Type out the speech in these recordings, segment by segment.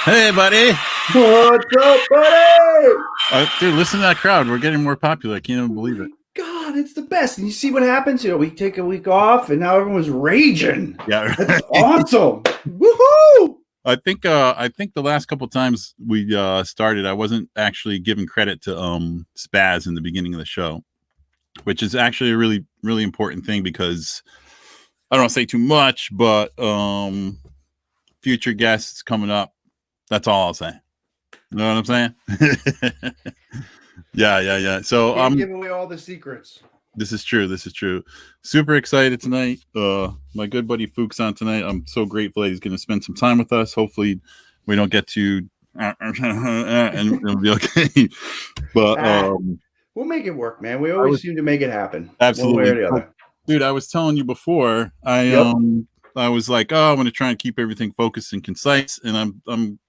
Hey, buddy. What's up, buddy? Dude, listen to that crowd. We're getting more popular. I can't even believe it. God, it's the best. And you see what happens here? We take a week off, and now everyone's raging. Yeah, That's awesome. Woohoo! I think the last couple times we started, I wasn't actually giving credit to Spaz in the beginning of the show, which is actually a really, really important thing because I don't want to say too much, but future guests coming up. That's all I'll say. You know what I'm saying? Yeah. So Can't give away all the secrets. This is true. Super excited tonight. My good buddy Phuc's on tonight. I'm so grateful that he's going to spend some time with us. Hopefully, we don't get to and it'll be okay. But we'll make it work, man. We always seem to make it happen. Absolutely, one way or the other. Dude. I was telling you before. I was like, I'm going to try and keep everything focused and concise, and I'm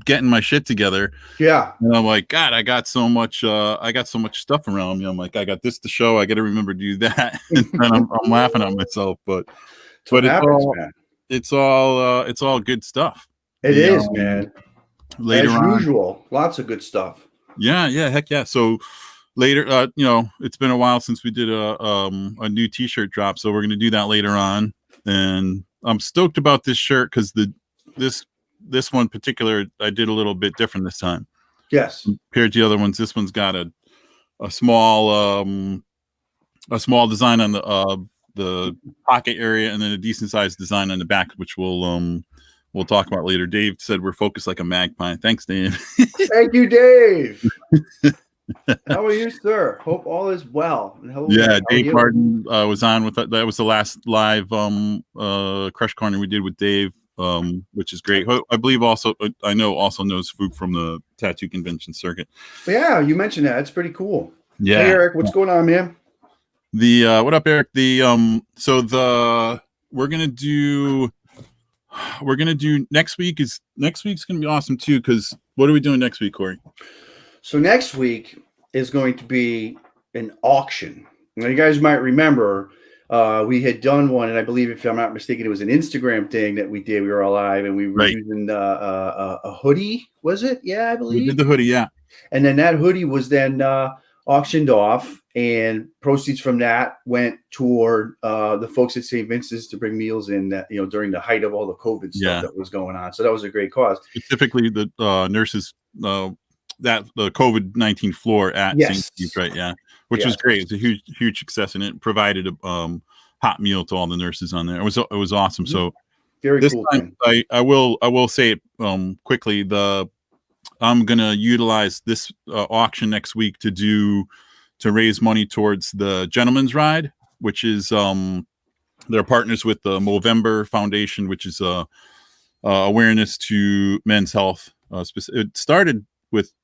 getting my shit together. Yeah. And I'm like, God, I got so much stuff around me. I'm like, I got this to show. I got to remember to do that. And I'm laughing at myself, but it's all good stuff. It is, man. Later as on, usual, lots of good stuff. Yeah, heck yeah. So later, it's been a while since we did a new T-shirt drop, so we're gonna do that later on. And I'm stoked about this shirt because this one in particular, I did a little bit different this time. Yes. Compared to the other ones, this one's got a small design on the pocket area, and then a decent sized design on the back, which we'll talk about later. Dave said we're focused like a magpie. Thanks, Dave. Thank you, Dave. How are you, sir? Hope all is well. Dave Martin was on with that. That was the last live Crush Corner we did with Dave. Which is great. I believe also knows Phuc from the tattoo convention circuit. Yeah, you mentioned that. It's pretty cool. Yeah. Hey, Eric, what's going on, man? What up, Eric? We're gonna do next week's gonna be awesome too. Because what are we doing next week, Corey? So next week is going to be an auction. Now, you guys might remember. We had done one, and I believe, if I'm not mistaken, it was an Instagram thing that we did. We were all live, and we were using a hoodie. Was it? Yeah, I believe we did the hoodie. Yeah, and then that hoodie was then auctioned off, and proceeds from that went toward the folks at St. Vincent's to bring meals in that during the height of all the COVID stuff that was going on. So that was a great cause. Specifically, the nurses the COVID-19 floor at St. Steve's, right? Yeah. Which was great. It's a huge success, and it provided a hot meal to all the nurses on there. It was awesome. So very this cool. Time, I will say it quickly. I'm gonna utilize this auction next week to raise money towards the Gentleman's Ride, which is they're partners with the Movember Foundation, which is awareness to men's health. It started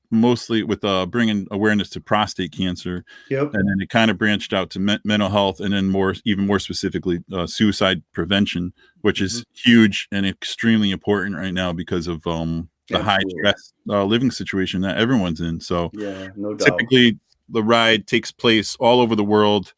mostly with bringing awareness to prostate cancer, and then it kind of branched out to mental health, and then even more specifically suicide prevention, which is huge and extremely important right now because of the high stress living situation that everyone's in. So no doubt. Typically the ride takes place all over the world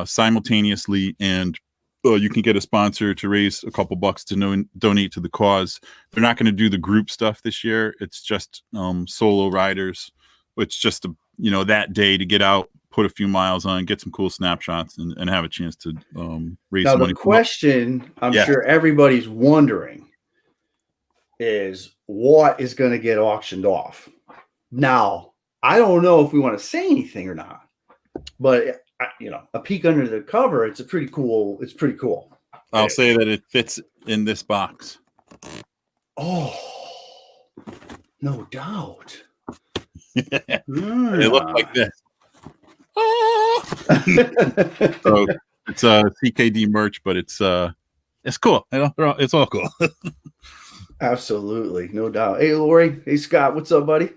simultaneously, and you can get a sponsor to raise a couple bucks to donate to the cause. They're not going to do the group stuff this year. It's just solo riders. It's just that day to get out, put a few miles on, get some cool snapshots, and have a chance to raise some money. The question I'm sure everybody's wondering is what is going to get auctioned off. Now, I don't know if we want to say anything or not, but a peek under the cover, it's pretty cool. I'll say that it fits in this box. Oh, no doubt. It looked like this. So it's CKD merch, but it's cool. It's all cool. Absolutely, no doubt. Hey, Lori. Hey, Scott. What's up, buddy?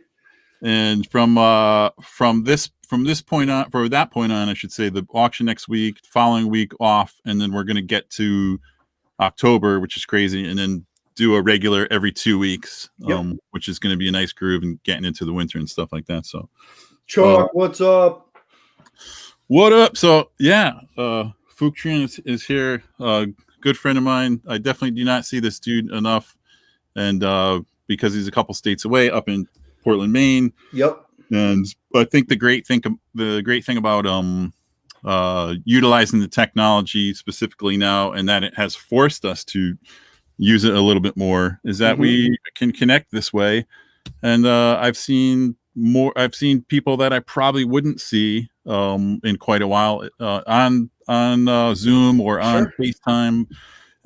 And from that point on, I should say, the auction next week, following week off, and then we're going to get to October, which is crazy, and then do a regular every 2 weeks, which is going to be a nice groove and getting into the winter and stuff like that. So, Chuck, what's up? What up? So, Phuc Tran is here. Good friend of mine. I definitely do not see this dude enough. and because he's a couple states away, up in Portland, Maine. Yep. And I think the great thing about utilizing the technology specifically now, and that it has forced us to use it a little bit more, is that we can connect this way. And I've seen people that I probably wouldn't see in quite a while on Zoom or on FaceTime.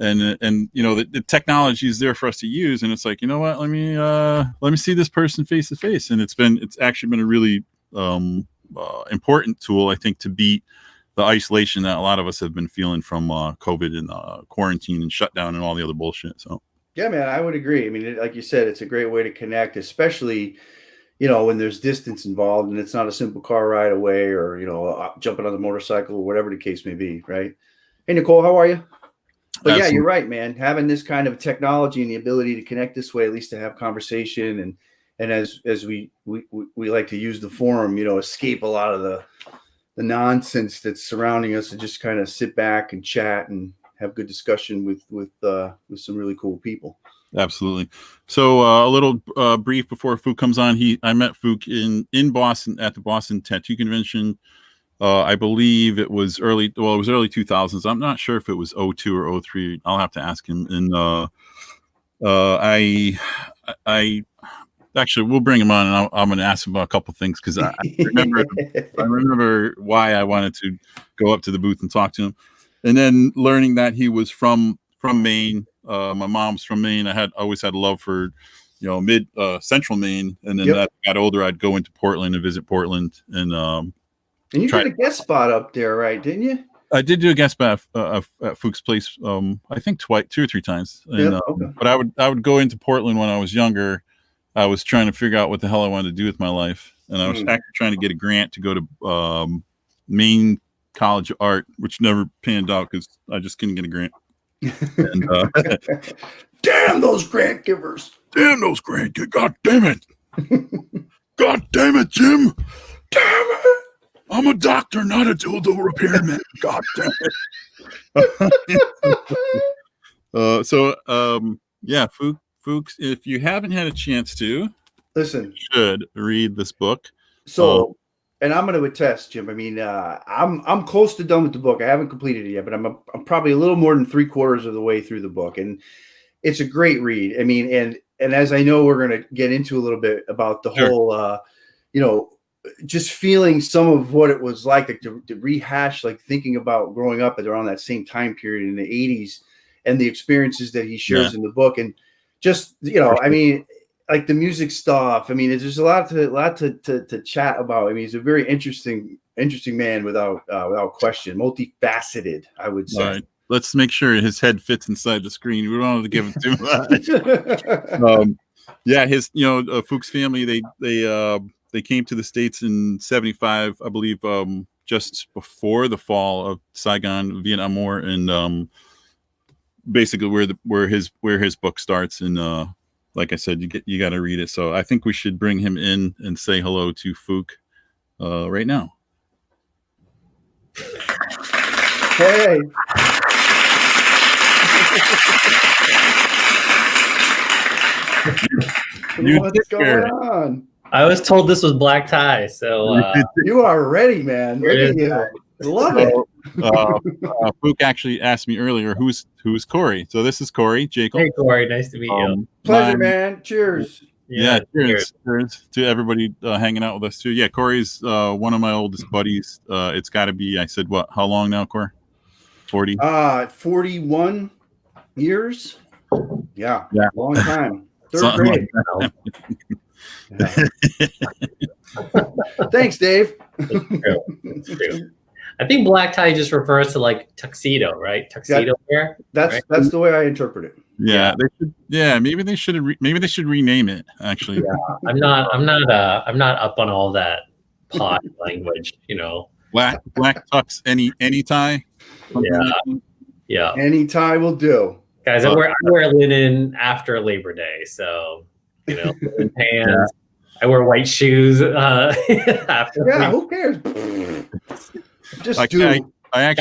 And you know, the technology is there for us to use, and it's like, you know what, let me see this person face to face. And it's actually been a really important tool, I think, to beat the isolation that a lot of us have been feeling from COVID and quarantine and shutdown and all the other bullshit. So yeah, man, I would agree. I mean, like you said, it's a great way to connect, especially, you know, when there's distance involved and it's not a simple car ride away, or, you know, jumping on the motorcycle or whatever the case may be, right? Hey, Nicole, how are you? But yeah, you're right, man. Having this kind of technology and the ability to connect this way, at least to have conversation, and as we like to use the forum, you know, escape a lot of the nonsense that's surrounding us, and just kind of sit back and chat and have good discussion with some really cool people. Absolutely. So a little brief before Phuc comes on. I met Phuc in Boston at the Boston Tattoo Convention. I believe it was early 2000s. I'm not sure if it was 02 or 03. I'll have to ask him. And I actually, we'll bring him on, and I'm going to ask him about a couple things, because I remember why I wanted to go up to the booth and talk to him. And then learning that he was from Maine. My mom's from Maine. I always had a love for, you know, central Maine. And then as I got older, I'd go into Portland and visit Portland. And you did a guest spot up there, right? Didn't you? I did do a guest spot at Phuc's place. I think 2 or 3 times. And, but I would go into Portland when I was younger. I was trying to figure out what the hell I wanted to do with my life, and I was actually trying to get a grant to go to Maine College of Art, which never panned out because I just couldn't get a grant. And, damn those grant givers! Damn those grant givers! God damn it! God damn it, Jim! Damn it! I'm a doctor, not a dildo repairman. God damn it! Yeah, Phuc, if you haven't had a chance to listen, you should read this book. So, and I'm going to attest, Jim. I mean, I'm close to done with the book. I haven't completed it yet, but I'm probably a little more than 3/4 of the way through the book, and it's a great read. I mean, and as I know, we're going to get into a little bit about the whole, you know, just feeling some of what it was like to rehash, like thinking about growing up around that same time period in the 80s, and the experiences that he shares in the book. And just, you know, I mean, like the music stuff. I mean, there's a lot to chat about. I mean, he's a very interesting man without question, multifaceted, I would say. All right. Let's make sure his head fits inside the screen. We don't want to give him too much. Yeah, Phuc's family, they came to the States in 75, I believe, just before the fall of Saigon, Vietnam War, and basically where his book starts. And like I said, you got to read it. So I think we should bring him in and say hello to Phuc right now. Hey. What's going on? I was told this was black tie, so you are ready, man. Look at you. Love it. Phuc actually asked me earlier who's Corey. So this is Corey Jacob. Hey Corey, nice to meet you. Pleasure, man. Cheers. Yeah, cheers to everybody hanging out with us too. Yeah, Corey's one of my oldest buddies. It's got to be, I said, what? How long now, Corey? 40. 41 years. Yeah, long time. Third grade. Thanks, Dave. That's true. I think black tie just refers to like tuxedo, right? Tuxedo wear. That's the way I interpret it. Yeah, they should. Yeah, maybe they should rename it. Actually, I'm not up on all that pot language. You know, black tux, any tie. Yeah. Any tie will do. Guys, I wear linen after Labor Day, so you know, linen pants. Yeah. I wear white shoes after. Yeah, who cares? Just do. I'm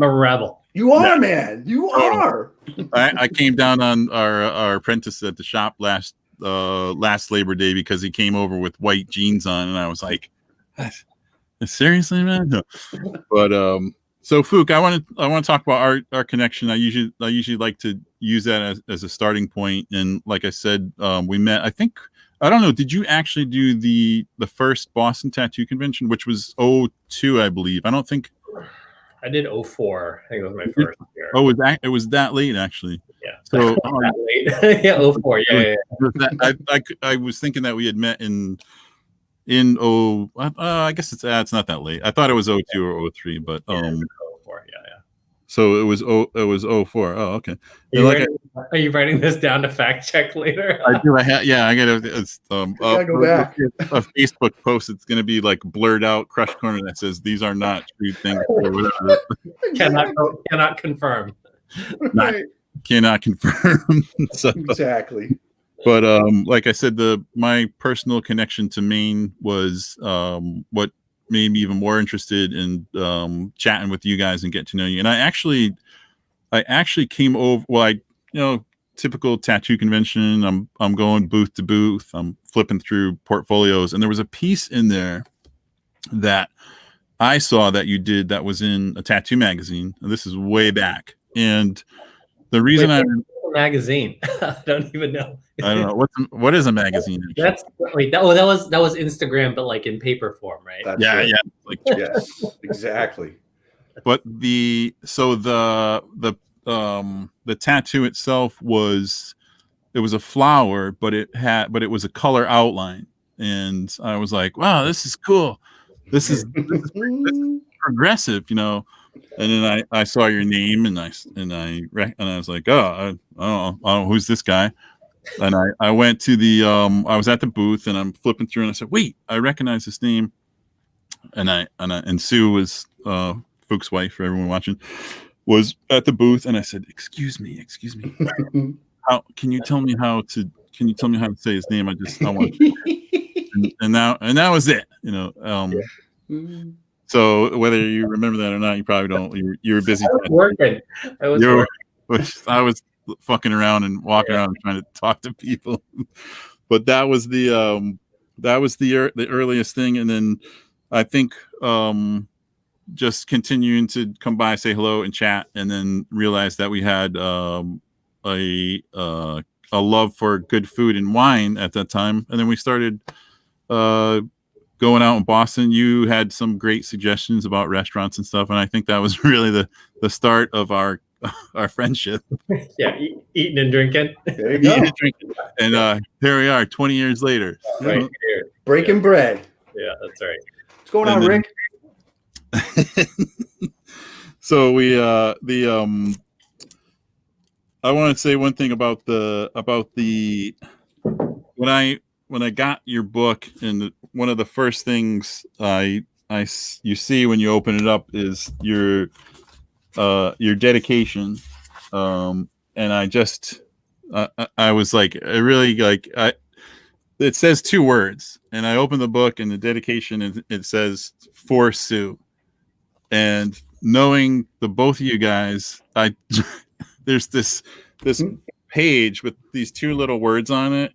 a rebel. You are, man. You Totally. are. I came down on our apprentice at the shop last Labor Day because he came over with white jeans on, and I was like, seriously, man? No. But so Phuc, I want to talk about our connection. I usually like to use that as a starting point. And like I said, we met. I don't know. Did you actually do the first Boston Tattoo Convention, which was 2002, I believe? I don't think. I did 2004. I think it was my first year. Oh, it was that late actually. Yeah. So that late. Yeah, 2004. Yeah. I was thinking that we had met in I guess it's not that late. I thought it was 2002 or 2003, but 2004. Yeah. So it was 2004. Oh, okay. Are you writing this down to fact check later? I do. I gotta. It's gotta go back. A Facebook post. It's gonna be like blurred out crush corner that says these are not true things or whatever. Cannot confirm. Right. Cannot confirm. So, exactly. but like I said, my personal connection to Maine was what made me even more interested in chatting with you guys and get to know you. And I actually came over. Well, typical tattoo convention. I'm going booth to booth. I'm flipping through portfolios, and there was a piece in there that I saw that you did that was in a tattoo magazine. And this is way back, and the reason magazine. I don't even know. I don't know what is a magazine. Actually? That was Instagram, but like in paper form, right? Yeah. Like yes, exactly. But the tattoo itself was a flower, but it was a color outline, and I was like, wow, this is cool. This is progressive, you know. And then I saw your name, and I was like, oh, I don't know who's this guy. And I went to I was at the booth, and I'm flipping through, and I said, wait, I recognize this name. And Sue was Phuc's wife, for everyone watching, was at the booth, and I said, excuse me, how can you tell me how to say his name? I want and that was it, you know. So whether you remember that or not, you probably don't. You were busy. I was working. I was fucking around and walking around trying to talk to people. But that was the earliest thing, and then I think just continuing to come by, say hello, and chat, and then realize that we had a love for good food and wine at that time, and then we started going out in Boston. You had some great suggestions about restaurants and stuff, and I think that was really the start of our friendship. Yeah, eating and drinking. There you go. And here we are, 20 years later. Right here. Breaking bread. Yeah, that's right. What's going on, Rick? So I want to say one thing about the when I got your book, and one of the first things you see when you open it up is your dedication, and I was like, it says 2 words, and I opened the book, and the dedication, and it says for Sue. And knowing the both of you guys, there's this page with these 2 little words on it,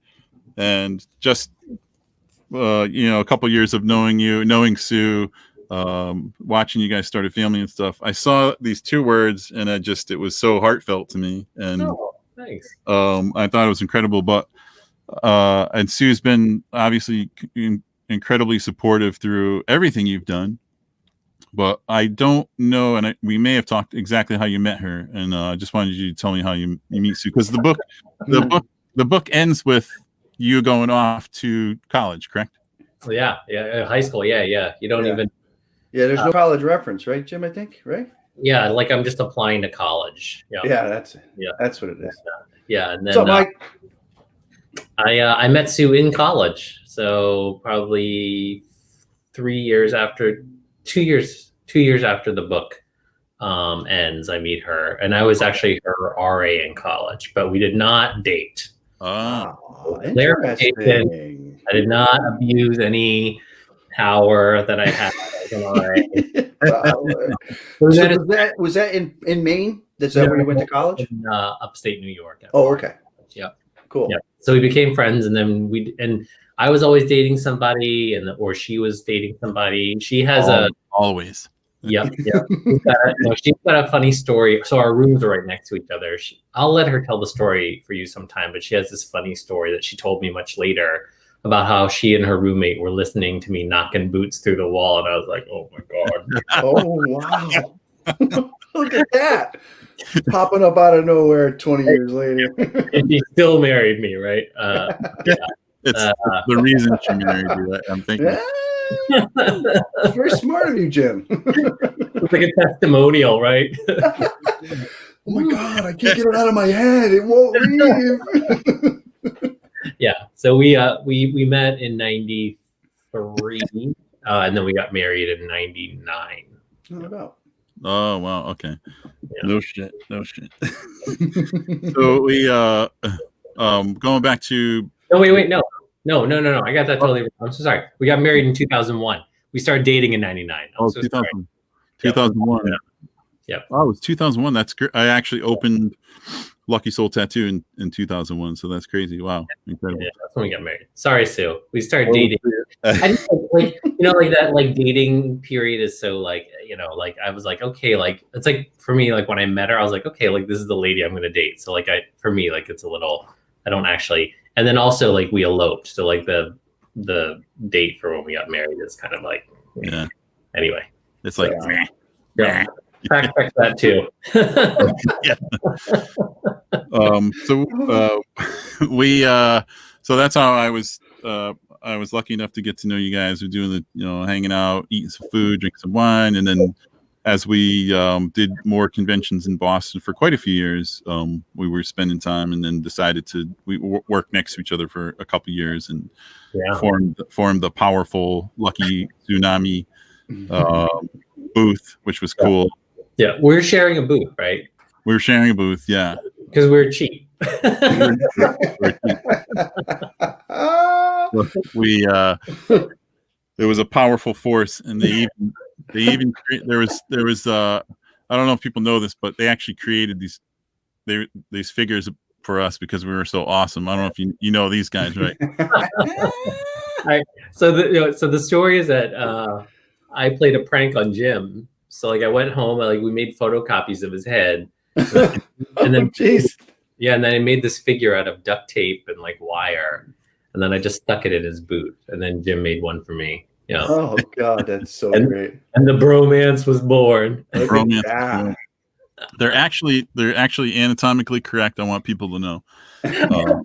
and just a couple years of knowing Sue, watching you guys start a family and stuff, I saw these 2 words, and it was so heartfelt to me, and thanks. I thought it was incredible. But and Sue's been obviously incredibly supportive through everything you've done. But I don't know, and we may have talked exactly how you met her, and I just wanted you to tell me how you meet Sue, because the book ends with you going off to college, correct? Yeah, high school, yeah. You don't even. Yeah, there's no college reference, right, Jim? I think, right? Yeah, like I'm just applying to college. Yeah, that's what it is. Yeah, and then what's up, Mike? I met Sue in college, so probably 2 years after the book ends, I meet her, and I was actually her RA in college, but we did not date. Interesting. I did not abuse any power that I had All right. Was that in Maine? Is that where you went to college? In upstate New York. Oh, okay. Yep. Cool. Yeah. So we became friends, and then I was always dating somebody, or she was dating somebody. She has always. Yep. She's got a funny story. So our rooms are right next to each other. I'll let her tell the story for you sometime, but she has this funny story that she told me much later about how she and her roommate were listening to me knocking boots through the wall, and I was like, "Oh my god!" Oh wow! Look at that, popping up out of nowhere 20 years later. And she still married me, right? It's the reason she married you. I'm thinking. It's very smart of you, Jim. It's like a testimonial, right? Oh my god, I can't get it out of my head. It won't leave. Yeah. So we met in 93, and then we got married in 99. Not about. Oh wow, okay. Yeah. No shit. So we going back to wait, no. I got that totally wrong. I'm so sorry. We got married in 2001. We started dating in 99. Oh, so 2001. Yep. Oh, it was 2001. That's great. I actually opened Lucky Soul Tattoo in 2001. So that's crazy. Wow. Incredible. Yeah, that's when we got married. Sorry, Sue. We started dating. I just like that like dating period is so like, I was like, okay, like it's like for me, like when I met her, I was like, okay, like this is the lady I'm gonna date. So like for me, like it's a little, I don't actually, and then also like we eloped. So like the date for when we got married is kind of like, yeah. Anyway. It's like, yeah. Fact check that too. So that's how I was lucky enough to get to know you guys. We're doing the hanging out, eating some food, drinking some wine, and then as we did more conventions in Boston for quite a few years, we were spending time, and then decided we work next to each other for a couple of years, and formed the powerful Lucky Tsunami booth, which was cool. Yeah, we're sharing a booth, right? We were sharing a booth, yeah. Because we're cheap. There was a powerful force, and they even there was I don't know if people know this, but they actually created these figures for us because we were so awesome. I don't know if you know these guys, right? So the story is that I played a prank on Jim. So like I went home, we made photocopies of his head, and then and then I made this figure out of duct tape and like wire, and then I just stuck it in his boot, and then Jim made one for me. Yeah. Oh god, that's so great. And the bromance was born. They're actually anatomically correct. I want people to know. Yeah.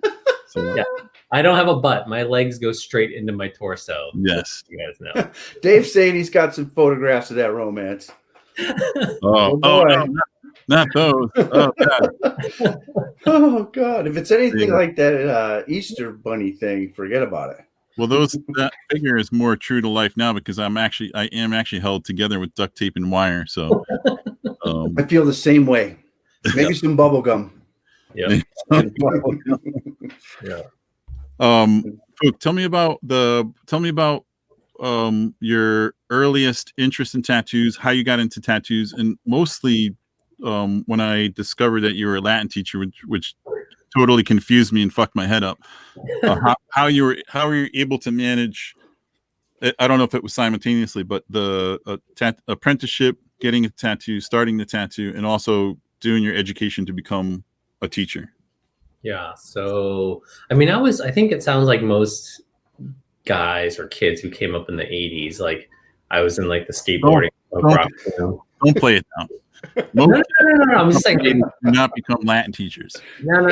I don't have a butt. My legs go straight into my torso. Yes. You guys know. Dave's saying he's got some photographs of that romance. Oh no, not those. Oh god. Oh god. If it's anything like that Easter bunny thing, forget about it. Well, that figure is more true to life now because I am actually held together with duct tape and wire. So I feel the same way. Maybe some bubble gum. Yeah. Yeah. Phuc, tell me about your earliest interest in tattoos, how you got into tattoos, and mostly when I discovered that you were a Latin teacher, which totally confused me and fucked my head up. How you were able to manage? I don't know if it was simultaneously, but the apprenticeship, getting a tattoo, starting the tattoo, and also doing your education to become a teacher. Yeah. So, I mean, I think it sounds like most guys or kids who came up in the 80s, like I was in like the skateboarding. Don't play it down. No. I'm just saying, do not become Latin teachers. No.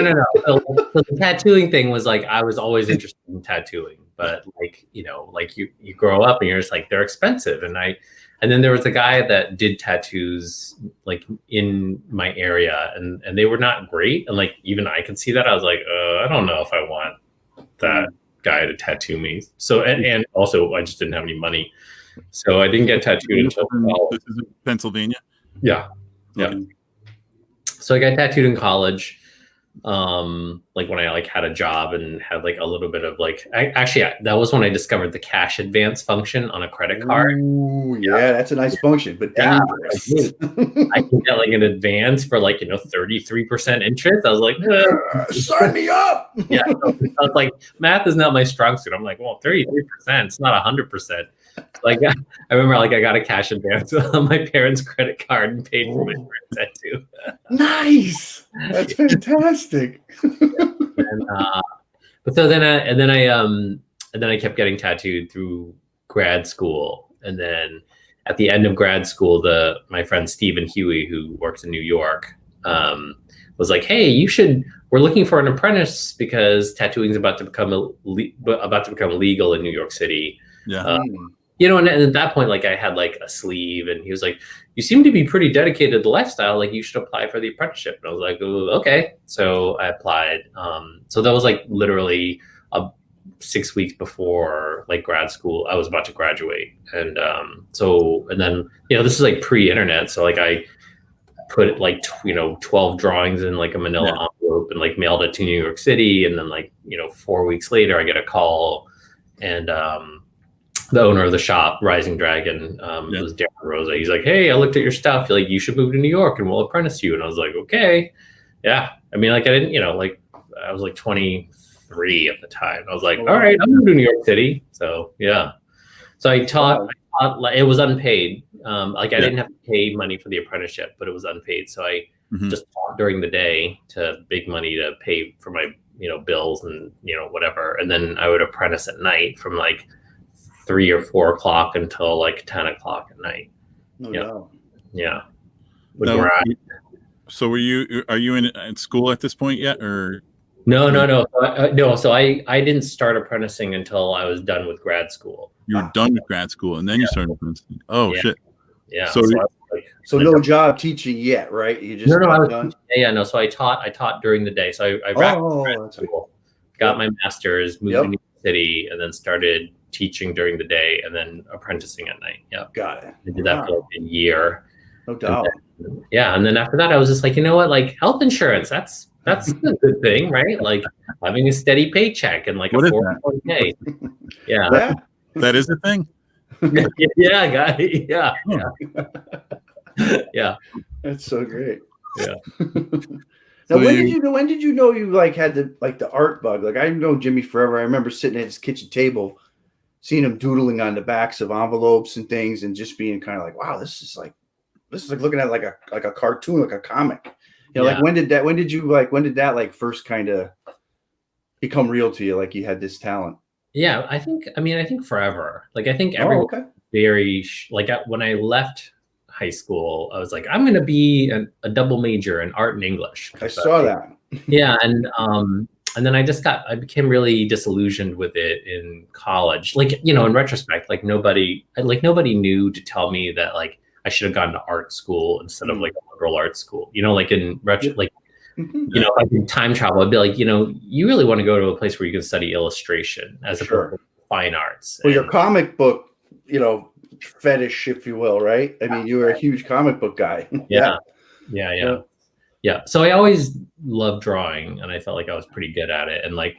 So the tattooing thing was like, I was always interested in tattooing, but like, you grow up and you're just like, they're expensive. And then there was a guy that did tattoos like in my area, and they were not great. And like, even I could see that. I was like, I don't know if I want that guy to tattoo me. So, and also I just didn't have any money. So I didn't get tattooed until college. This is in Pennsylvania? Yeah. Okay. So I got tattooed in college. like when I like had a job and had like a little bit of like, that was when I discovered the cash advance function on a credit card. Ooh, yeah, that's a nice function, but Yeah, dangerous. I can get like an advance for like 33% interest. I was like, sign me up. yeah. I was like, math is not my strong suit. I'm like, well, 33%, it's not 100%. Like I remember like I got a cash advance on my parents' credit card and paid for my first tattoo. Nice. That's fantastic. But so then I kept getting tattooed through grad school, and then at the end of grad school, my friend Stephen Huey, who works in New York, was like, "Hey, we're looking for an apprentice because tattooing is about to become legal in New York City." Yeah. And at that point, like I had like a sleeve, and he was like, "You seem to be pretty dedicated to the lifestyle. Like you should apply for the apprenticeship." And I was like, "Oh, okay." So I applied. So that was like literally 6 weeks before like grad school. I was about to graduate, and then this is like pre-internet, so like I put like 12 drawings in like a manila envelope and like mailed it to New York City, and then like 4 weeks later I get a call, and the owner of the shop, Rising Dragon, was Darren Rosa. He's like, "Hey, I looked at your stuff. Like, you should move to New York and we'll apprentice you." And I was like, "Okay." Yeah. I mean, like I didn't, like I was like 23 at the time. I was like, "All right, I'm moving to New York City." So yeah. So I taught like, it was unpaid. Like I didn't have to pay money for the apprenticeship, but it was unpaid. So I just taught during the day to big money to pay for my, bills and, whatever. And then I would apprentice at night from like 3 or 4 o'clock until like 10 o'clock at night. Yeah. So are you in school at this point yet, or? No. No. So I didn't start apprenticing until I was done with grad school. You were done with grad school and then you started apprenticing. Oh, shit. Yeah. So no job teaching yet, right? You just I was done. No. So I taught during the day. So I wrapped grad school, got my master's, moved to New York City, and then started teaching during the day and then apprenticing at night. Yeah. Got it. I did that for like a year. No doubt. And then after that I was just like, you know what, like health insurance, that's a good thing, right? Like having a steady paycheck and like what a 401k. Yeah. That is a thing. Yeah, guy. Yeah. Yeah. That's so great. Yeah. Now, when did you know you like had the art bug? Like I know Jimmy forever. I remember sitting at his kitchen table, seeing him doodling on the backs of envelopes and things, and just being kind of like, wow, this is like looking at like a cartoon, like a comic. Like when did that like first kind of become real to you? Like you had this talent. Yeah, I think forever. Like I think everyone when I left high school, I was like, I'm going to be a double major in art and English. I saw that. Yeah. And then I became really disillusioned with it in college. Like, in retrospect, like nobody knew to tell me that like I should have gone to art school instead of like a liberal arts school, like in like, if I could time travel, I'd be like, you really want to go to a place where you can study illustration as opposed to fine arts. Well, your comic book, fetish, if you will, right? I mean, you were a huge comic book guy. Yeah. So I always loved drawing, and I felt like I was pretty good at it, and like,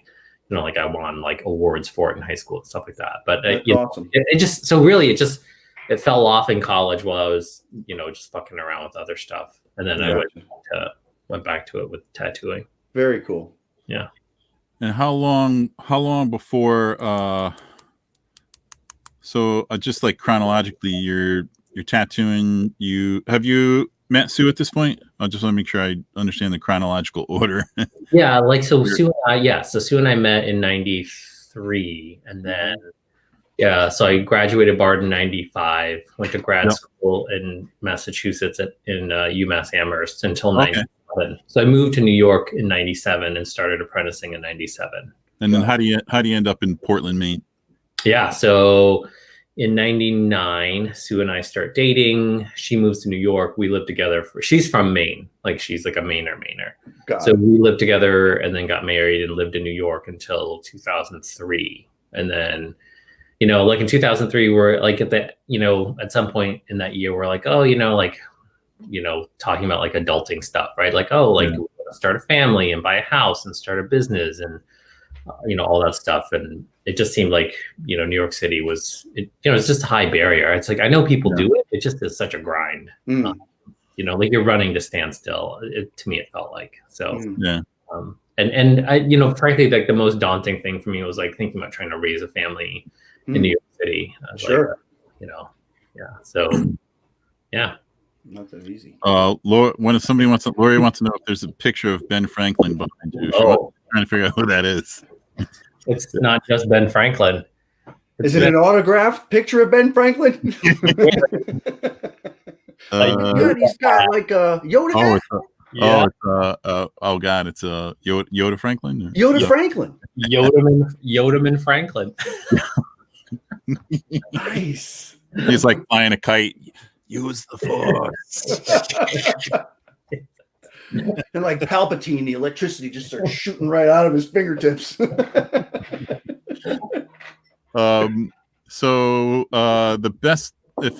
like I won like awards for it in high school and stuff like that. But awesome. It fell off in college while I was, just fucking around with other stuff, and then I went back to it with tattooing. Very cool. Yeah. And how long before? So just like chronologically, you're tattooing. Have you met Sue at this point? I just want to make sure I understand the chronological order. Yeah, like so Sue and I met in '93, and then so I graduated Bard in '95, went to grad school in Massachusetts in UMass Amherst until '97. So I moved to New York in '97 and started apprenticing in '97. And then how do you end up in Portland, Maine? Yeah, so in '99, Sue and I start dating. She moves to New York. We lived together. She's from Maine. Like she's like a Mainer. So we lived together and then got married and lived in New York until 2003. And then, like in 2003, we're like at some point in that year, we're like, talking about like adulting stuff, right? Like, start a family and buy a house and start a business and all that stuff. And it just seemed like New York City was it's just a high barrier. It's like I know people do it. It just is such a grind. Like you're running to standstill. To me, it felt like so. Yeah. And I frankly, like the most daunting thing for me was like thinking about trying to raise a family in New York City. I was Sure. like, yeah. So yeah. Not that easy. Lori wants to know if there's a picture of Ben Franklin behind you. Trying to figure out who that is. It's not just Ben Franklin. Is it an autographed picture of Ben Franklin? God, he's got like a Yoda hat. Oh God, it's a Yoda Franklin. Yoda Franklin. Yodaman Franklin. Nice. He's like flying a kite. Use the Force. And like Palpatine, the electricity just starts shooting right out of his fingertips. So the best, if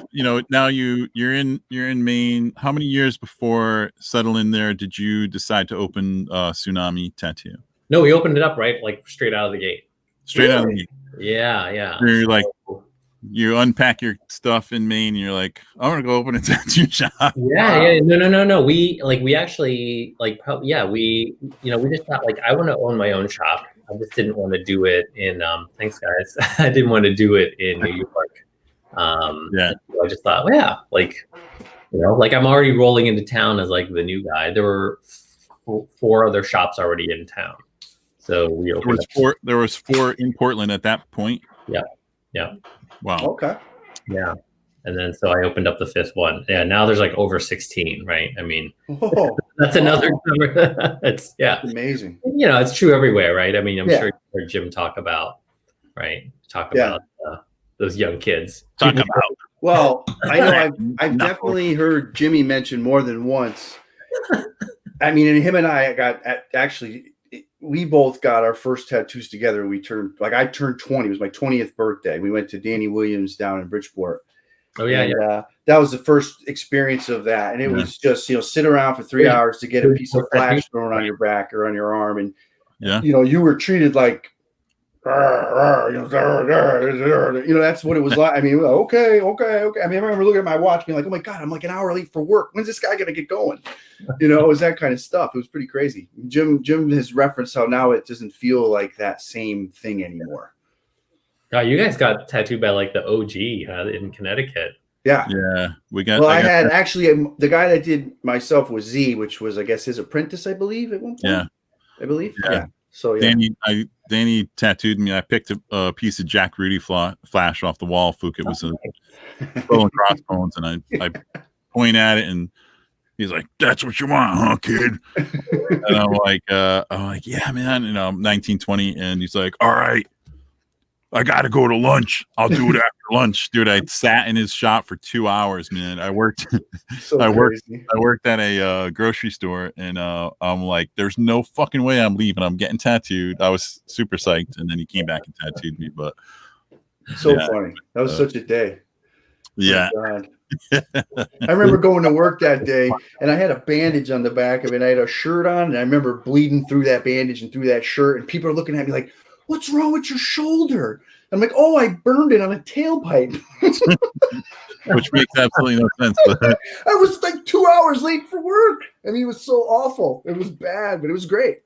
now you're in Maine. How many years before settling there did you decide to open Tsunami Tattoo? No, we opened it up like straight out of the gate. Straight out of the gate. Yeah. You're like, you unpack your stuff in Maine. And you're like, I want to go open a tattoo shop. Yeah. No. We actually we just thought like I want to own my own shop. I just didn't want to do it in. Thanks, guys. I didn't want to do it in New York. So I just thought, well, yeah, like I'm already rolling into town as like the new guy. There were 4 other shops already in town, so we opened. There was 4 in Portland at that point. Yeah. Wow. Okay. Yeah. And then so I opened up the 5th one. Yeah. Now there's like over 16, right? I mean, that's another number. It's amazing. It's true everywhere, right? I mean, I'm sure you heard Jim talk about those young kids. Well, I know I've definitely heard Jimmy mention more than once. I mean, and him and I we both got our first tattoos together. I turned 20. It was my 20th birthday. We went to Danny Williams down in Bridgeport. Oh yeah, and, that was the first experience of that, and it was just sit around for 3 hours to get a piece of flash thrown on your back or on your arm, and you were treated like, that's what it was like. I mean, okay. I mean, I remember looking at my watch, being like, oh my God, I'm like an hour late for work. When's this guy gonna get going? It was that kind of stuff. It was pretty crazy. Jim has referenced how now it doesn't feel like that same thing anymore. You guys got tattooed by like the OG in Connecticut. Yeah. We got. Well, I had actually the guy that did myself was Z, which was I guess his apprentice, I believe, at one point. Yeah, I believe. Yeah. So Danny tattooed me. I picked a piece of Jack Rudy flash off the wall. Phuc. It was a skull and crossbones, and I point at it, and he's like, "That's what you want, huh, kid?" And I'm like, "Yeah, man." 19, 20, and he's like, "All right, I got to go to lunch. I'll do it after lunch." Dude, I sat in his shop for 2 hours, man. I worked I worked at a grocery store, and I'm like, there's no fucking way I'm leaving. I'm getting tattooed. I was super psyched, and then he came back and tattooed me. But funny. That was such a day. Yeah. Oh, I remember going to work that day, and I had a bandage on the back of it. I had a shirt on, and I remember bleeding through that bandage and through that shirt, and people are looking at me like, "What's wrong with your shoulder?" I'm like, "Oh, I burned it on a tailpipe." Which makes absolutely no sense. But I was like 2 hours late for work. I mean, it was so awful. It was bad, but it was great.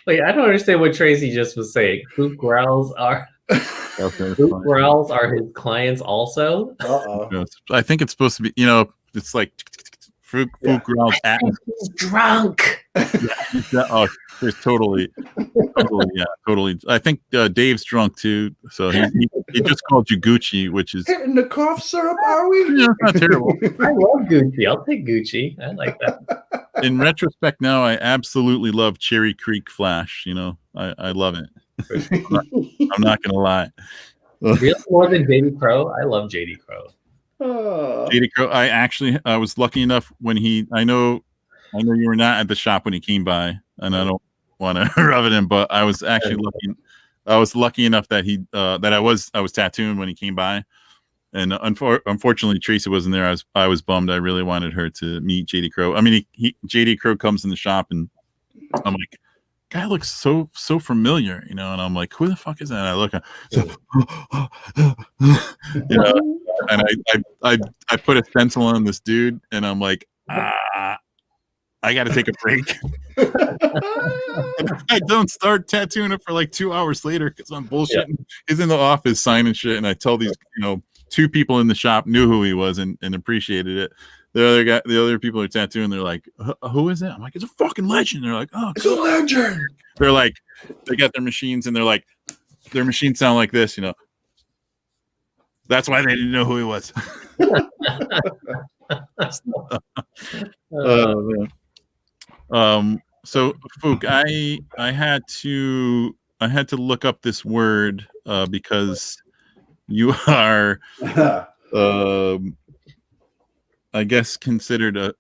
Wait, I don't understand what Tracy just was saying. Phuc growls are his clients also? I think it's supposed to be, it's like Phuc growls at He's drunk. Totally. I think Dave's drunk too, so he just called you Gucci, which is hitting the cough syrup. Are we? It's not terrible. I love Gucci. I'll take Gucci. I like that. In retrospect, now I absolutely love Cherry Creek Flash. I love it. I'm not gonna lie. Really, more than JD Crow? I love JD Crow. JD Crow. I was lucky enough when I know you were not at the shop when he came by, and I don't want to rub it in, but I was actually lucky. I was lucky enough that I was tattooing when he came by, And unfortunately, Tracy wasn't there. I was bummed. I really wanted her to meet JD Crow. I mean, JD Crow comes in the shop, and I'm like, guy looks so familiar, you know. And I'm like, who the fuck is that? And I look, you know, and I put a stencil on this dude, and I'm like, I got to take a break. I don't start tattooing it for like 2 hours later because I'm bullshitting. Yeah. He's in the office signing shit, and I tell these, you know, 2 people in the shop knew who he was and appreciated it. The other people are tattooing. They're like, "Who is it?" I'm like, "It's a fucking legend." They're like, "Oh, it's a legend." They're like, they got their machines, and they're like, their machines sound like this, you know. That's why they didn't know who he was. So Phuc, I had to look up this word because you are I guess considered a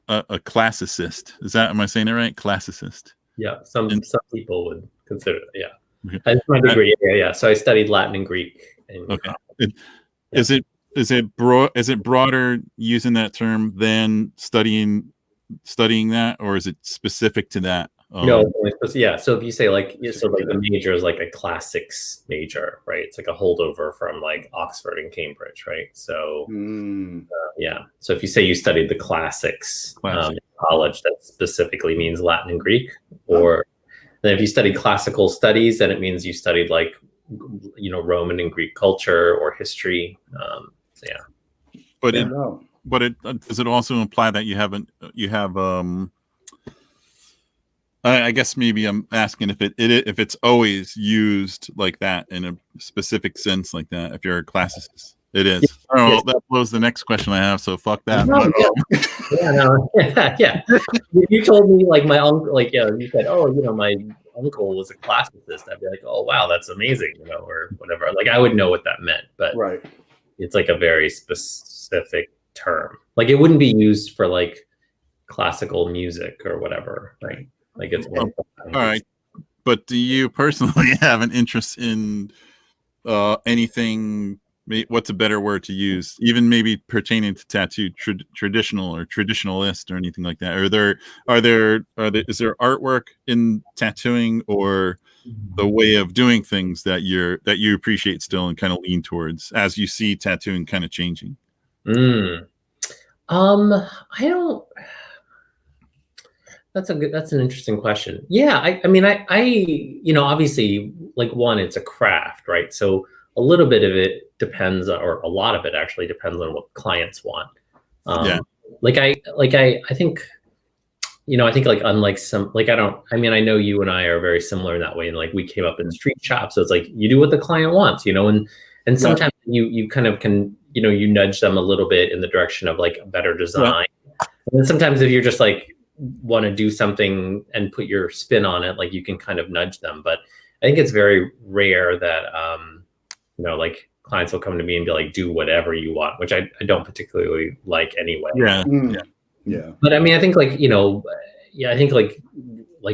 classicist. Am I saying it right? Classicist. Yeah, some people would consider it. Yeah, okay. That's my degree. Yeah. So I studied Latin and Greek. Okay. Is it broader using that term than studying that, or is it specific to that? No, yeah. So if you say like the major is like a classics major, right? It's like a holdover from like Oxford and Cambridge, right? So yeah. So if you say you studied the classics in college, that specifically means Latin and Greek. Or then if you studied classical studies, then it means you studied like, you know, Roman and Greek culture or history. So yeah. But does it also imply that you have I guess maybe I'm asking if it's always used like that in a specific sense like that. If you're a classicist, it is. Yes. Oh, well, that blows the next question I have. So fuck that. Yeah. You told me like my uncle, like you said, oh, you know, my uncle was a classicist. I'd be like, oh wow, that's amazing, you know, or whatever. Like I would know what that meant, but right. It's like a very specific term. Like it wouldn't be used for like classical music or whatever, right? Like it's all right. But do you personally have an interest in anything? What's a better word to use? Even maybe pertaining to tattoo, traditional or traditionalist or anything like that. Is there artwork in tattooing or the way of doing things that you appreciate still and kind of lean towards as you see tattooing kind of changing? I don't. That's an interesting question. Yeah, I mean, you know, obviously, like one, it's a craft, right? So a little bit of it depends, or a lot of it actually depends on what clients want. I think, you know, I think like unlike some, like I mean, I know you and I are very similar in that way, and like we came up in street shop, so it's like you do what the client wants, you know, and sometimes you kind of can, you know, you nudge them a little bit in the direction of like a better design, and then sometimes if you're just like want to do something and put your spin on it, like you can kind of nudge them. But I think it's very rare that you know, like clients will come to me and be like, do whatever you want, which I don't particularly like anyway. Yeah. But I mean, I think like, you know, I think like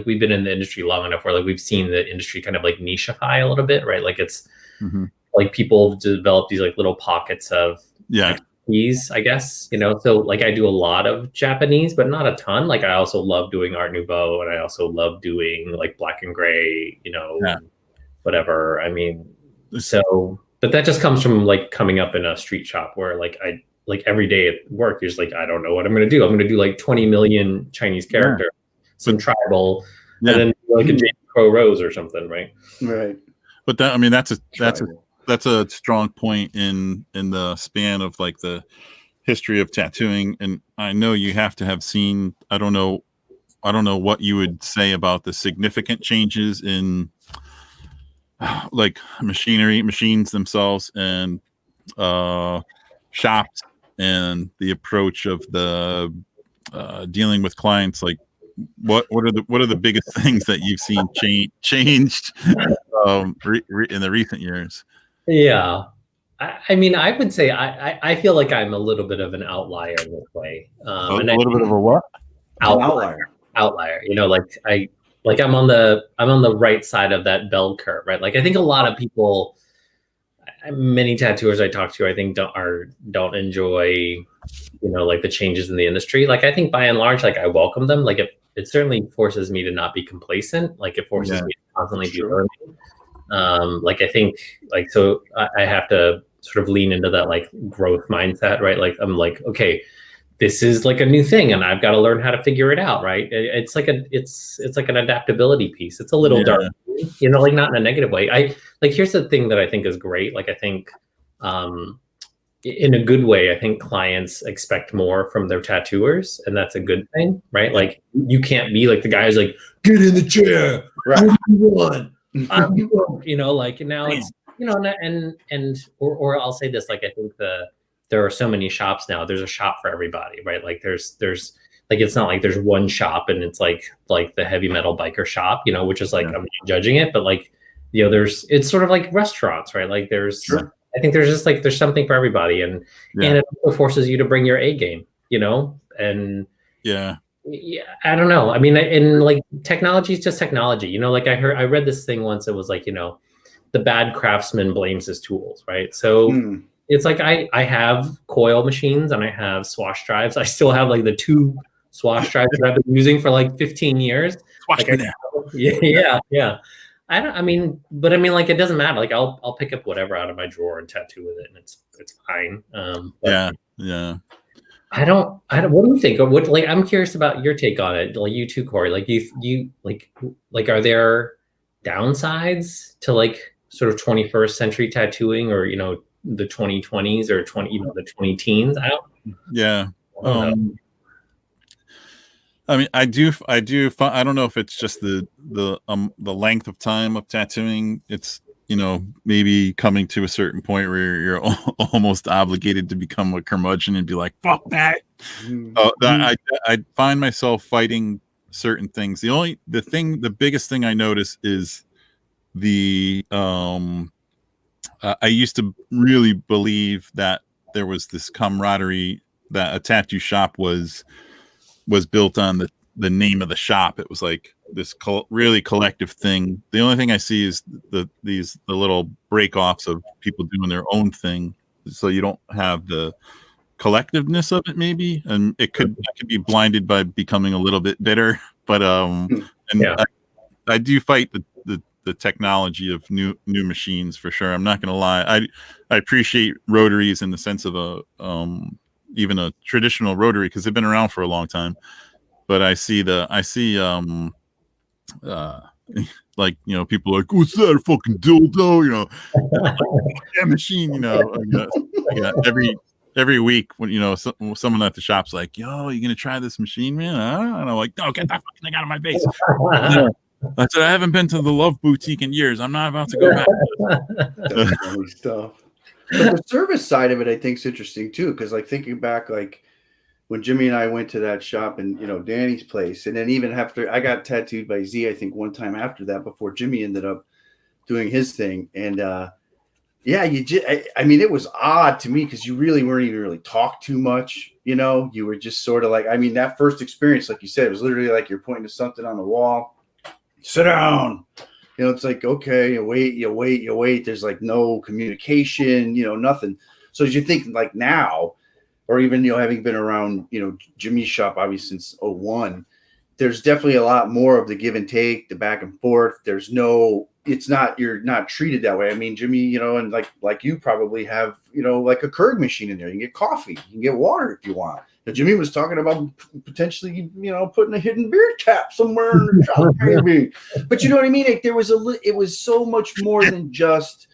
we've been in the industry long enough where like we've seen the industry kind of like nicheify a little bit, right? Like it's like people develop these like little pockets of expertise, I guess, you know. So like I do a lot of Japanese, but not a ton. Like I also love doing Art Nouveau, and I also love doing like black and gray, you know, whatever. I mean, so, but that just comes from like coming up in a street shop where like I like every day at work, you're just like, I don't know what I'm going to do. I'm going to do like 20 million Chinese characters, some tribal, and then like a J. Crow Rose or something, right? Right. But that, I mean, that's a strong point in the span of like the history of tattooing. And I know you have to have seen, I don't know what you would say about the significant changes in like machines themselves and shops and the approach of the dealing with clients. Like what are the biggest things that you've seen changed in the recent years? Yeah. I mean, I would say I feel like I'm a little bit of an outlier in this way. A little bit of a what? Outlier. You know, like I'm on the right side of that bell curve, right? Like I think a lot of people, many tattooers I talk to, I think don't enjoy, like the changes in the industry. Like I think by and large, like I welcome them. Like it certainly forces me to not be complacent. Like it forces me to constantly be learning. Like I think like, so I have to sort of lean into that like growth mindset, right? Like I'm like, okay, this is like a new thing and I've got to learn how to figure it out, right? It's like an adaptability piece. It's a little dark, like not in a negative way. Here's the thing that I think is great. Like I think in a good way, I think clients expect more from their tattooers, and that's a good thing, right? Like you can't be like the guy who's like, get in the chair, right? What do you want? Like now it's, or I'll say this, like I think there are so many shops now. There's a shop for everybody, right? Like there's like it's not like there's one shop and it's like the heavy metal biker shop, which is like I'm not judging it, but like it's sort of like restaurants, right? Like I think there's just like there's something for everybody, and it also forces you to bring your A game, and I don't know. I mean, and like technology is just technology, like I read this thing once. It was like, the bad craftsman blames his tools, right? So it's like I have coil machines and I have swash drives. I still have like the 2 swash drives that I've been using for like 15 years. Like yeah. I mean, like it doesn't matter. Like I'll pick up whatever out of my drawer and tattoo with it, and it's fine. I don't. What do you think? Or what? Like, I'm curious about your take on it. Like you too, Corey. Like you like are there downsides to like sort of 21st century tattooing, or the 2020s or the 20 teens? I don't know. I mean, I do. I don't know if it's just the length of time of tattooing. It's maybe coming to a certain point where you're almost obligated to become a curmudgeon and be like, "Fuck that." I find myself fighting certain things. The biggest thing I notice is I used to really believe that there was this camaraderie, that a tattoo shop was built on the name of the shop. It was like this really collective thing. The only thing I see is the little break-offs of people doing their own thing. So you don't have the collectiveness of it, maybe, and I could be blinded by becoming a little bit bitter. But I do fight the technology of new machines for sure. I'm not going to lie. I appreciate rotaries in the sense of even a traditional rotary, because they've been around for a long time. But I see like, people are like, what's that, a fucking dildo? That machine, every week when, someone at the shop's like, yo, you going to try this machine, man? And I'm like, no, get that fucking thing out of my face. I said, I haven't been to the Love Boutique in years. I'm not about to go back. That's funny stuff. But the service side of it, I think, is interesting too, because like thinking back, like when Jimmy and I went to that shop and Danny's place, and then even after I got tattooed by Z, I think one time after that, before Jimmy ended up doing his thing, and I mean, it was odd to me because you really weren't even really talk too much, you were just sort of like, I mean, that first experience, like you said, it was literally like you're pointing to something on the wall, sit down. It's like, okay, you wait. There's like no communication, nothing. So as you think like now, or even, having been around, Jimmy's shop, obviously since 2001, there's definitely a lot more of the give and take, the back and forth. You're not treated that way. I mean, Jimmy, and like you probably have, like a Keurig machine in there. You can get coffee, you can get water if you want. Now, Jimmy was talking about potentially, putting a hidden beer tap somewhere in the shop, maybe. But you know what I mean? It was so much more than just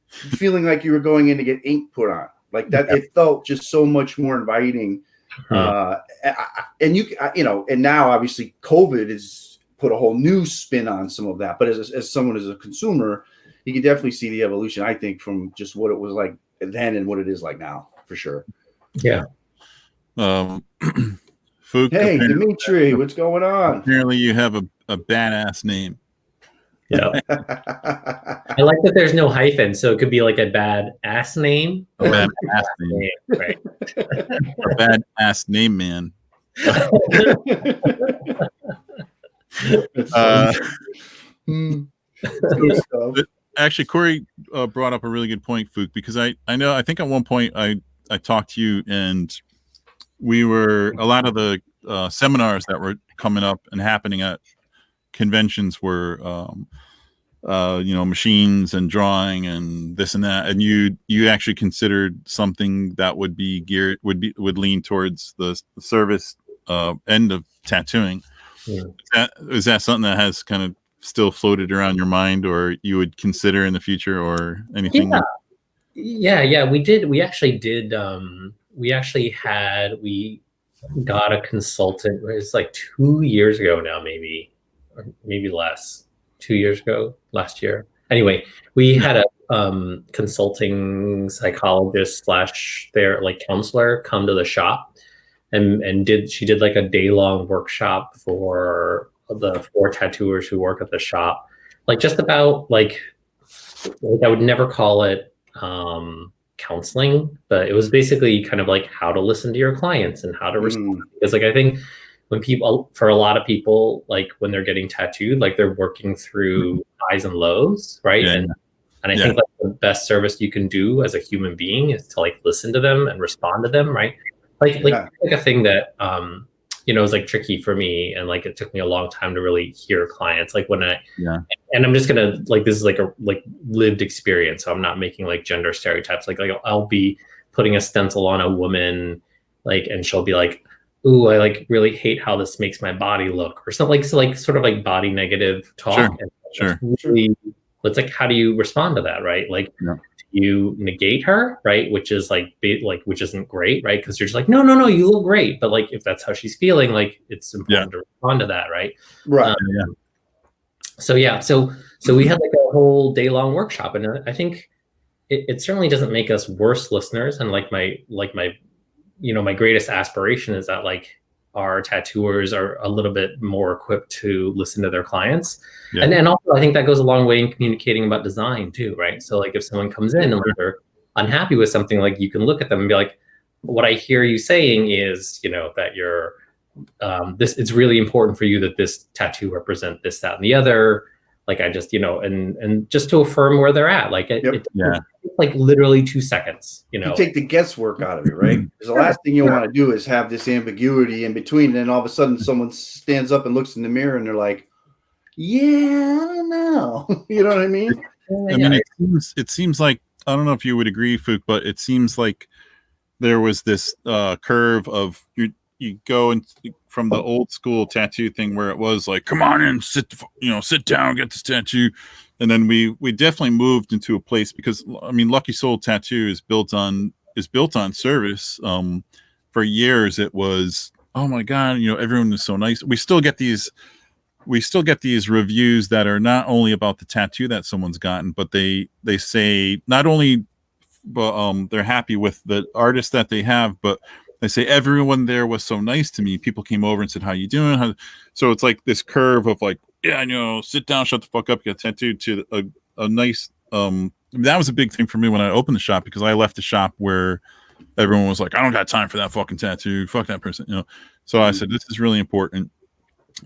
feeling like you were going in to get ink put on. Like that, it felt just so much more inviting. And now obviously COVID has put a whole new spin on some of that. But as someone, as a consumer, you can definitely see the evolution, I think, from just what it was like then and what it is like now, for sure. Yeah. Phuc, hey, Dimitri, what's going on? Apparently you have a badass name. Yeah. I like that there's no hyphen, so it could be like a bad ass name. A bad ass name. Right. A bad ass name, man. actually, Corey brought up a really good point, Phuc, because I think at one point I talked to you, and we were a lot of the seminars that were coming up and happening at conventions were machines and drawing and this and that, and you actually considered something that would lean towards the service end of tattooing. Is that something that has kind of still floated around your mind, or you would consider in the future, or anything? Yeah, we did. We got a consultant. It was like 2 years ago now, maybe less. 2 years ago, last year. Anyway, we had a consulting psychologist / their counselor come to the shop, and she did like a day-long workshop for the 4 tattooers who work at the shop, just about I would never call it counseling, but it was basically kind of like how to listen to your clients and how to respond. Because I think for a lot of people, when they're getting tattooed, they're working through highs and lows, right? Yeah. And I think the best service you can do as a human being is to listen to them and respond to them, right? A thing that is tricky for me, and it took me a long time to really hear clients. And I'm just gonna this is a lived experience, so I'm not making gender stereotypes. I'll be putting a stencil on a woman, and she'll be like, "Ooh, I really hate how this makes my body look," or something sort of body negative talk. Sure. Really, it's how do you respond to that, right? Do you negate her, right? Which is which isn't great, right? Because you're just no, you look great. But if that's how she's feeling, it's important to respond to that, right? Right. So we had a whole day-long workshop, and I think it certainly doesn't make us worse listeners. And my greatest aspiration is that our tattooers are a little bit more equipped to listen to their clients. Yeah. And also I think that goes a long way in communicating about design too, right? So if someone comes in and they're unhappy with something, you can look at them and be like, what I hear you saying is, that you're it's really important for you that this tattoo represent this, that, and the other. I just, and just to affirm where they're at. It's literally 2 seconds, You take the guesswork out of it, right? Because the last thing you want to do is have this ambiguity in between, and then all of a sudden someone stands up and looks in the mirror and they're like, yeah, I don't know. You know what I mean? I mean, it seems like, I don't know if you would agree, Phuc, but it seems like there was this curve of you go from the old school tattoo thing where it was come on in, sit down, get this tattoo. And then we definitely moved into a place, because Lucky Soul Tattoo is built on service. For years it was, oh my God, everyone is so nice. We still get these reviews that are not only about the tattoo that someone's gotten, but they say not only they're happy with the artist that they have, but they say everyone there was so nice to me. People came over and said, how you doing? So it's this curve of sit down, shut the fuck up, get tattooed, to a nice, that was a big thing for me when I opened the shop, because I left the shop where everyone was like, I don't got time for that fucking tattoo. Fuck that person. So I said, this is really important.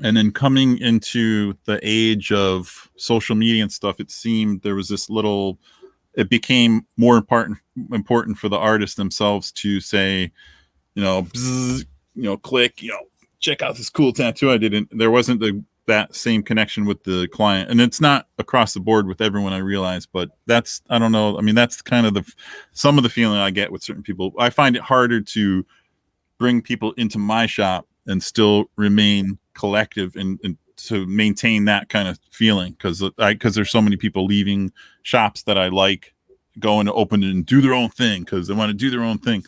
And then coming into the age of social media and stuff, it seemed there was it became more important for the artists themselves to say, bzz, click, check out this cool tattoo I did. And there wasn't that same connection with the client. And it's not across the board with everyone, I realize, but that's, I don't know. That's kind of some of the feeling I get with certain people. I find it harder to bring people into my shop and still remain collective and to maintain that kind of feeling. Cause there's so many people leaving shops that I like, going to open it and do their own thing, cause they want to do their own thing.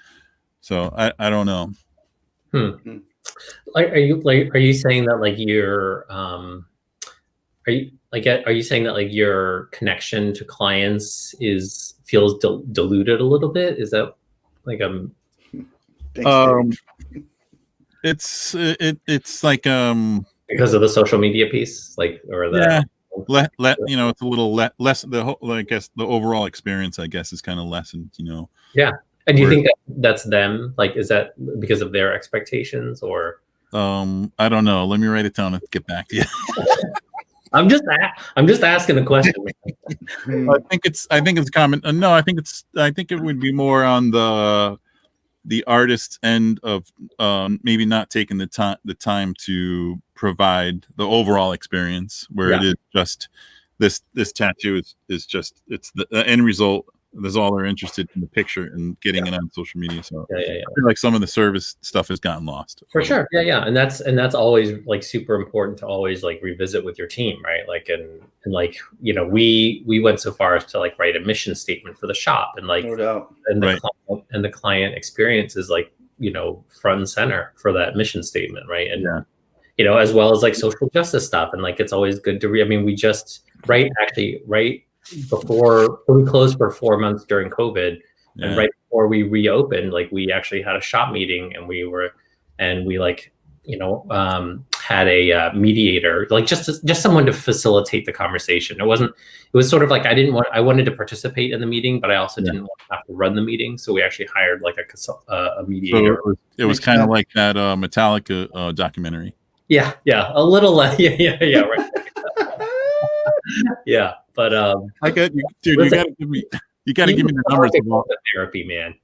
So I don't know. Are you saying that you're are you saying that your connection to clients feels diluted a little bit? Is that it's because of the social media piece, or the it's a little less. I guess the overall experience, I guess, is kind of lessened. Yeah. And do you think that's them? Is that because of their expectations, or? I don't know. Let me write it down and get back to you. I'm just asking a question. Hmm. I think it's common. No, I think it would be more on the artist's end of maybe not taking the time to provide the overall experience, where it is just this tattoo is just, it's the end result. That's all they're interested in, the picture and getting it on social media. So Yeah. I feel like some of the service stuff has gotten lost. For sure. Yeah. And that's always like super important to always like revisit with your team, right? Like, and like, you know, we went so far as to like write a mission statement for the shop, and like, No doubt. and Right. the client experience is like, you know, front and center for that mission statement, right? And Yeah. you know, as well as like social justice stuff, and like it's always good to I mean, we just right before we closed for 4 months during COVID, and right before we reopened, like we actually had a shop meeting, and we like, you know, had a mediator, like just someone to facilitate the conversation. It was sort of like I wanted to participate in the meeting, but I also didn't want to have to run the meeting. So we actually hired like a mediator. So it was kind of like that Metallica documentary. Yeah, a little less. Yeah, right. Yeah, but I get you, dude. You got to give me the numbers of all therapy, man.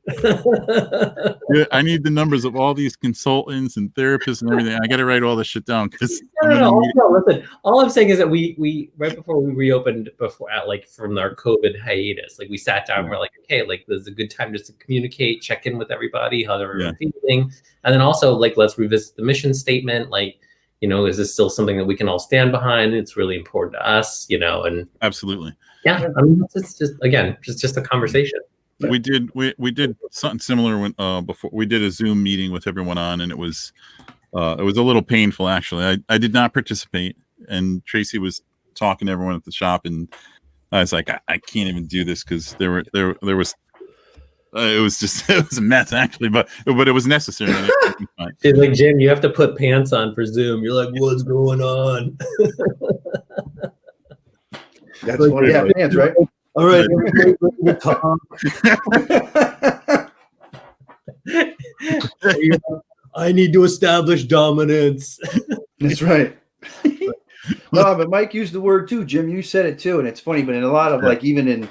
I need the numbers of all these consultants and therapists and everything. I got to write all this shit down because No. Listen, all I'm saying is that we right before we reopened, from our COVID hiatus, like we sat down, and we're like, okay, like this is a good time just to communicate, check in with everybody, how they're feeling, and then also like let's revisit the mission statement, like, you know, is this still something that we can all stand behind? It's really important to us, you know, and absolutely. Yeah, I mean, it's just a conversation. We did something similar when before we did a Zoom meeting with everyone on, and it was a little painful actually. I did not participate, and Tracy was talking to everyone at the shop, and I was like, I can't even do this because there was it was a mess actually, but it was necessary. It's like, Jim, you have to put pants on for Zoom. You're like, what's going on? That's like, one of the pants, right? All right. I need to establish dominance. That's right. No, but Mike used the word too. Jim, you said it too, and it's funny. But in a lot of like, even in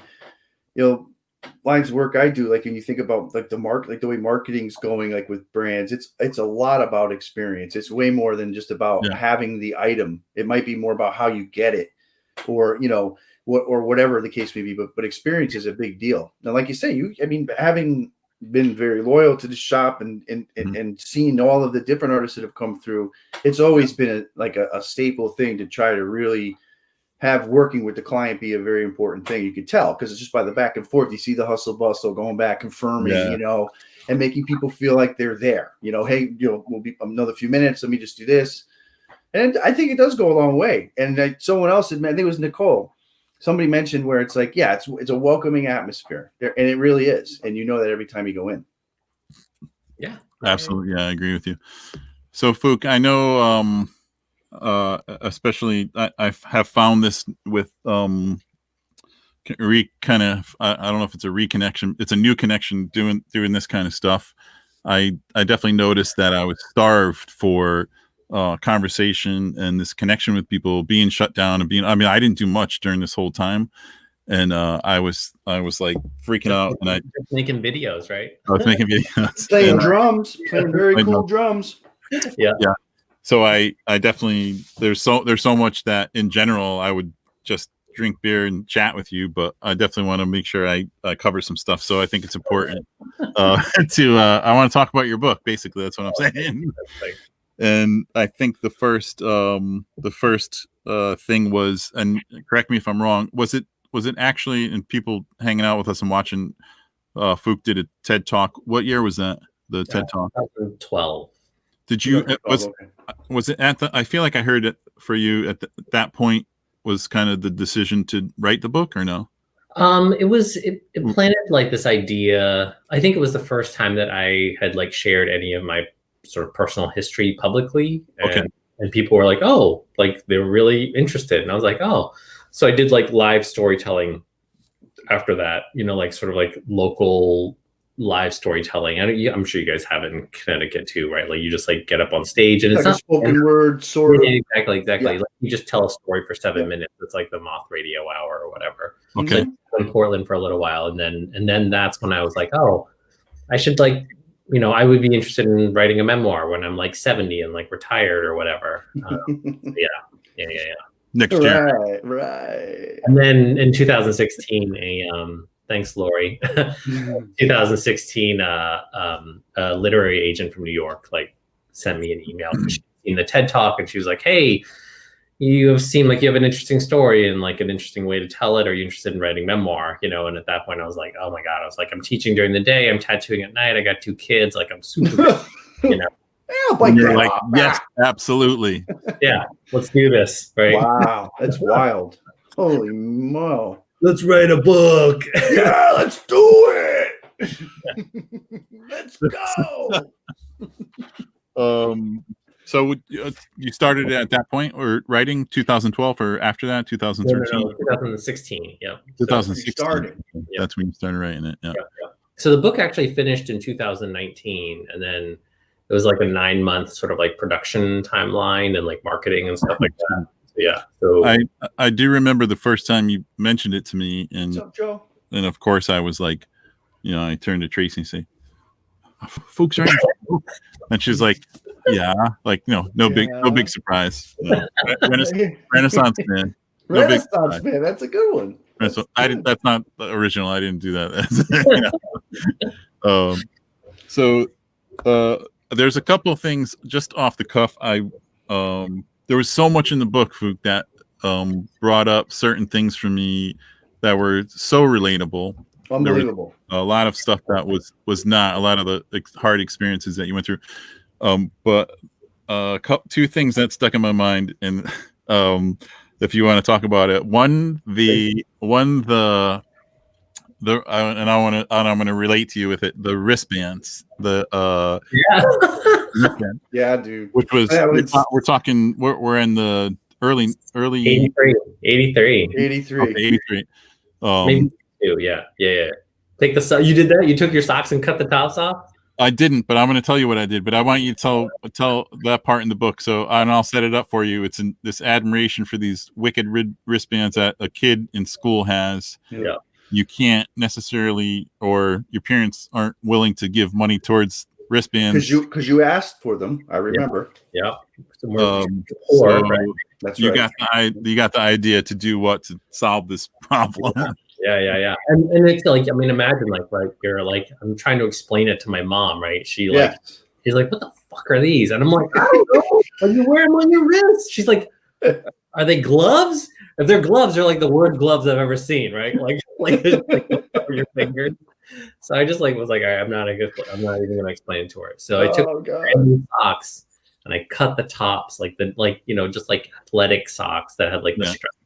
lines of work I do, like when you think about like the way marketing's going, like with brands, it's a lot about experience. It's way more than just about having the item. It might be more about how you get it, or whatever the case may be. But experience is a big deal. Now, like you say, having been very loyal to the shop and seeing all of the different artists that have come through, it's always been a staple thing to try to really have working with the client be a very important thing. You can tell because it's just by the back and forth. You see the hustle bustle going back, confirming, and making people feel like they're there. Hey, we'll be another few minutes. Let me just do this. And I think it does go a long way. And someone else I think it was Nicole. Somebody mentioned where it's like, it's a welcoming atmosphere there, and it really is. And you know that every time you go in. Yeah, absolutely. Yeah, I agree with you. So Phuc, I know, especially I have found this with I don't know if it's a reconnection. It's a new connection doing this kind of stuff. I definitely noticed that I was starved for conversation and this connection with people, being shut down and I didn't do much during this whole time, and I was like freaking out, and I was making videos, right? I was making videos, playing drums, playing very cool drums. Yeah. So I definitely there's so much that in general I would just drink beer and chat with you, but I definitely want to make sure I cover some stuff. So I think it's important I want to talk about your book. Basically, that's what I'm saying. And I think the first thing was, and correct me if I'm wrong, was it actually, and people hanging out with us and watching, Phuc did a TED Talk. What year was that? The TED Talk? 2012. Did you, was it at the, I feel like I heard it for you at that point was kind of the decision to write the book, or no? It planted like this idea. I think it was the first time that I had like shared any of my sort of personal history publicly, and people were like, oh, like they were really interested, and I was like, oh. So I did like live storytelling after that, like sort of like local live storytelling. I'm sure you guys have it in Connecticut too, right? Like you just like get up on stage and it's Like a not spoken word sort of. Yeah, exactly. Yeah. Like you just tell a story for 7 Yeah. minutes. It's like the Moth Radio Hour or whatever. Okay. So I was in Portland for a little while, and then that's when I was like, oh, I should like, I would be interested in writing a memoir when I'm like 70 and like retired or whatever. Yeah. Next year. Right. And then in 2016, thanks, Lori. 2016, a literary agent from New York like sent me an email. She'd seen the TED Talk, and she was like, "Hey, you seem like you have an interesting story and like an interesting way to tell it. Are you interested in writing memoir?" And at that point, I was like, "Oh my god!" I was like, "I'm teaching during the day. I'm tattooing at night. I got 2 kids. Like, I'm super." And you're like, yes, absolutely. Yeah, let's do this. Right? Wow, that's wild. Holy mo! Let's write a book. Yeah, let's do it. Let's go. So you started at that point, or writing 2012, or after that 2013? No, 2016. Yeah, 2016. That's when you started writing it. Yeah. So the book actually finished in 2019, and then it was like a 9-month sort of like production timeline and like marketing and stuff like that. So I do remember the first time you mentioned it to me, and What's up, Joe? And of course I was like, I turned to Tracy and say, Phuc Tran. And she's like, yeah, like no big surprise. Renaissance man. Renaissance man, that's a good one. That's not original. I didn't do that. So there's a couple of things just off the cuff. There was so much in the book, Phuc, that brought up certain things for me that were so relatable. Unbelievable. A lot of stuff that was not a lot of the hard experiences that you went through. But 2 things that stuck in my mind, and if you want to talk about it, I'm going to relate to you with it. The wristbands, wristband, yeah, dude. Which was we're talking. We're in the early 83. Okay, 83. Maybe 2. Yeah. Take you did that? You took your socks and cut the tops off? I didn't, but I'm going to tell you what I did. But I want you to tell that part in the book. So, and I'll set it up for you. It's this admiration for these wicked wristbands that a kid in school has. Yeah. You can't necessarily, or your parents aren't willing to give money towards wristbands because you asked for them. I remember. Yeah. That's you right. got the idea to do what to solve this problem. Yeah. And it's like, I mean, imagine like you're like, I'm trying to explain it to my mom, right? She's like, what the fuck are these? And I'm like, I don't know. But you wear them on your wrist. She's like, are they gloves? If they're gloves, they're like the worst gloves I've ever seen, right? Like for your fingers. So I just was like, I'm not even gonna explain it to her. So I took socks and I cut the tops, just like athletic socks that had like the stripes.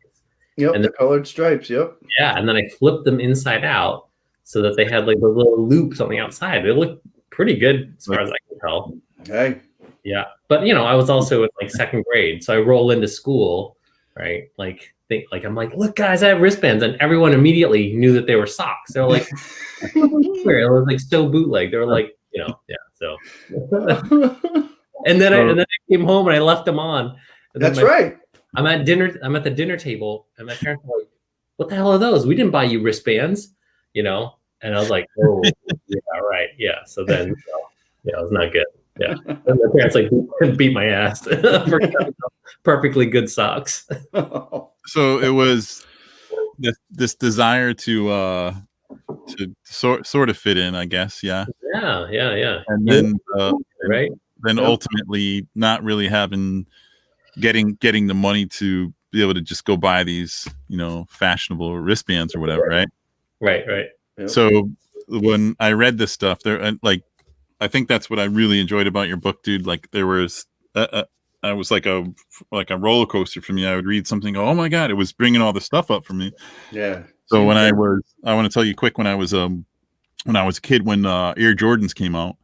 Yep, and the colored stripes. Yep. Yeah, and then I flipped them inside out so that they had like the little loops on the outside. They looked pretty good as far as I can tell. Okay. Yeah, but I was also in like 2nd grade, so I roll into school, right? I'm like, look, guys, I have wristbands, and everyone immediately knew that they were socks. They were like, it was like so bootleg. They were like, So, and then I came home and I left them on. That's right. I'm at the dinner table, and my parents are like, "What the hell are those? We didn't buy you wristbands," And I was like, "Oh, yeah, right, yeah." So then, it was not good. Yeah, and my parents beat my ass for perfectly good socks. So it was this desire to sort of fit in, I guess. Yeah. Yeah. And then right. Then ultimately, not really getting the money to be able to just go buy these, fashionable wristbands or whatever, right? Right. Yep. So when I read this stuff, I think that's what I really enjoyed about your book, dude. Like there was, I was like a roller coaster for me. I would read something, go, oh my god, it was bringing all the stuff up for me. Yeah. So I want to tell you quick, when I was a kid, when Air Jordans came out,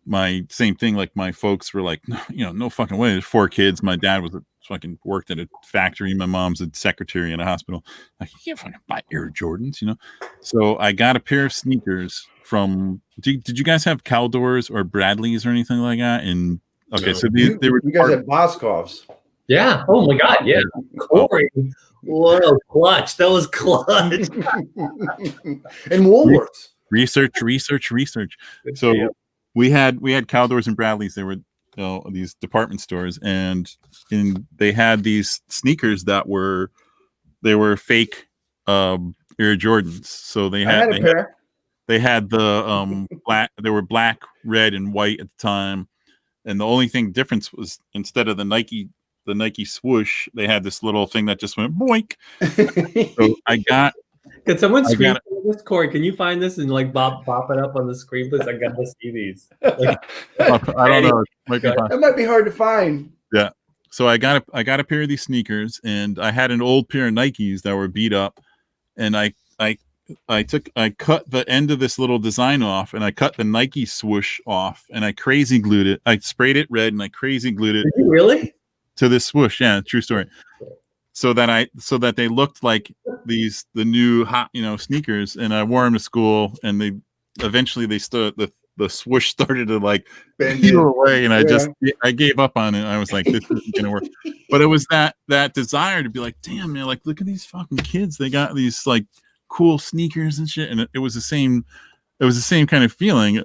my same thing. Like my folks were like, no fucking way. There's 4 kids. My dad was fucking worked at a factory. My mom's a secretary in a hospital. Like, you can't fucking buy Air Jordans, So I got a pair of sneakers from. Did you guys have Caldors or Bradleys or anything like that? And okay, so they were. You guys had Boscovs. Yeah. Oh my God. Yeah. Corey. What a clutch. That was clutch. And Woolworths. Research. So we had Caldors and Bradleys. They were these department stores, and they had these sneakers that were fake Air Jordans. So they had the black. They were black, red, and white at the time, and the only difference was instead of the Nike swoosh, they had this little thing that just went boink. So I got. Can someone screen this, Corey? Can you find this and like pop it up on the screen, please? I got to see these. Like, I don't know. That might be hard to find. Yeah. So I got a pair of these sneakers, and I had an old pair of Nikes that were beat up, and I cut the end of this little design off, and I cut the Nike swoosh off, and I crazy glued it. I sprayed it red, and I crazy glued it. Did you really? To this swoosh? Yeah, true story. So that they looked like the new hot sneakers, and I wore them to school, and they eventually stood the swoosh started to like peel away, and I gave up on it. I was like, this isn't gonna work. But it was that desire to be like, damn man, like look at these fucking kids, they got these like cool sneakers and shit, and it was the same kind of feeling.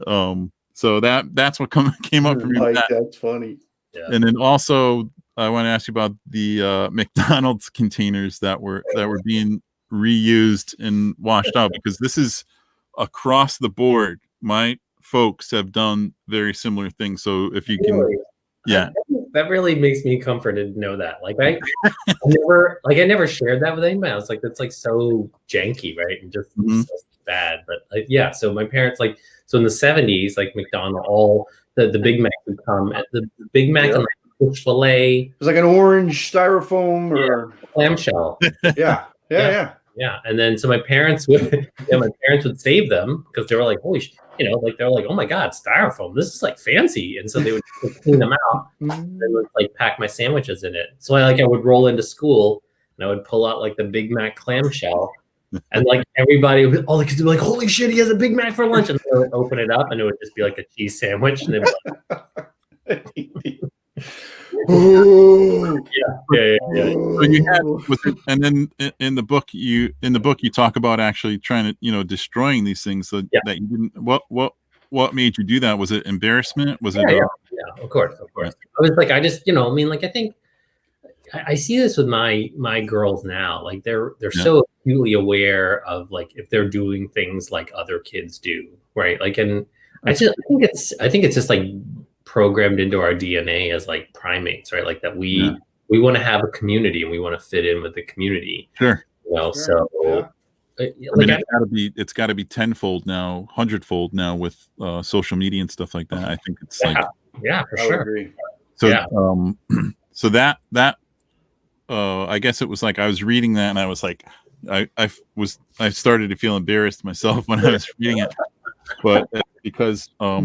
So that's what came up for me. That's funny. Yeah. And then also I want to ask you about the McDonald's containers that were being reused and washed out, because this is across the board. My folks have done very similar things. So if you can, yeah, that really makes me comforted to know that. Like I never shared that with anybody. I was like, that's like so janky, right? And just so bad. But yeah, so my parents so in the 70s, like McDonald's, all the Big Mac would come at the Big Mac and fish fillet. It was like an orange styrofoam or clamshell. Yeah. And then so my parents would save them because they were like, holy they were like, oh my God, styrofoam, this is like fancy. And so they would clean them out and would like pack my sandwiches in it. So I would roll into school and I would pull out like the Big Mac clamshell, and like everybody would, all the kids would be like, holy shit, he has a Big Mac for lunch. And they would open it up and it would just be like a cheese sandwich. And they'd be like, yeah. So you had, and then in the book you talk about actually trying to destroying these things so that you didn't. What made you do that? Was it embarrassment? Was it? Yeah, of course. I was like, I just I think I see this with my girls now. Like they're so acutely aware of like if they're doing things like other kids do, right? Like, and I think it's just like programmed into our DNA as like primates, right? Like that we want to have a community and we want to fit in with the community. Sure. So it's got to be tenfold now, 100-fold now with social media and stuff like that. I think it's for sure. So so that I guess it was like I was reading that and I was like I started to feel embarrassed myself when I was reading it, but because my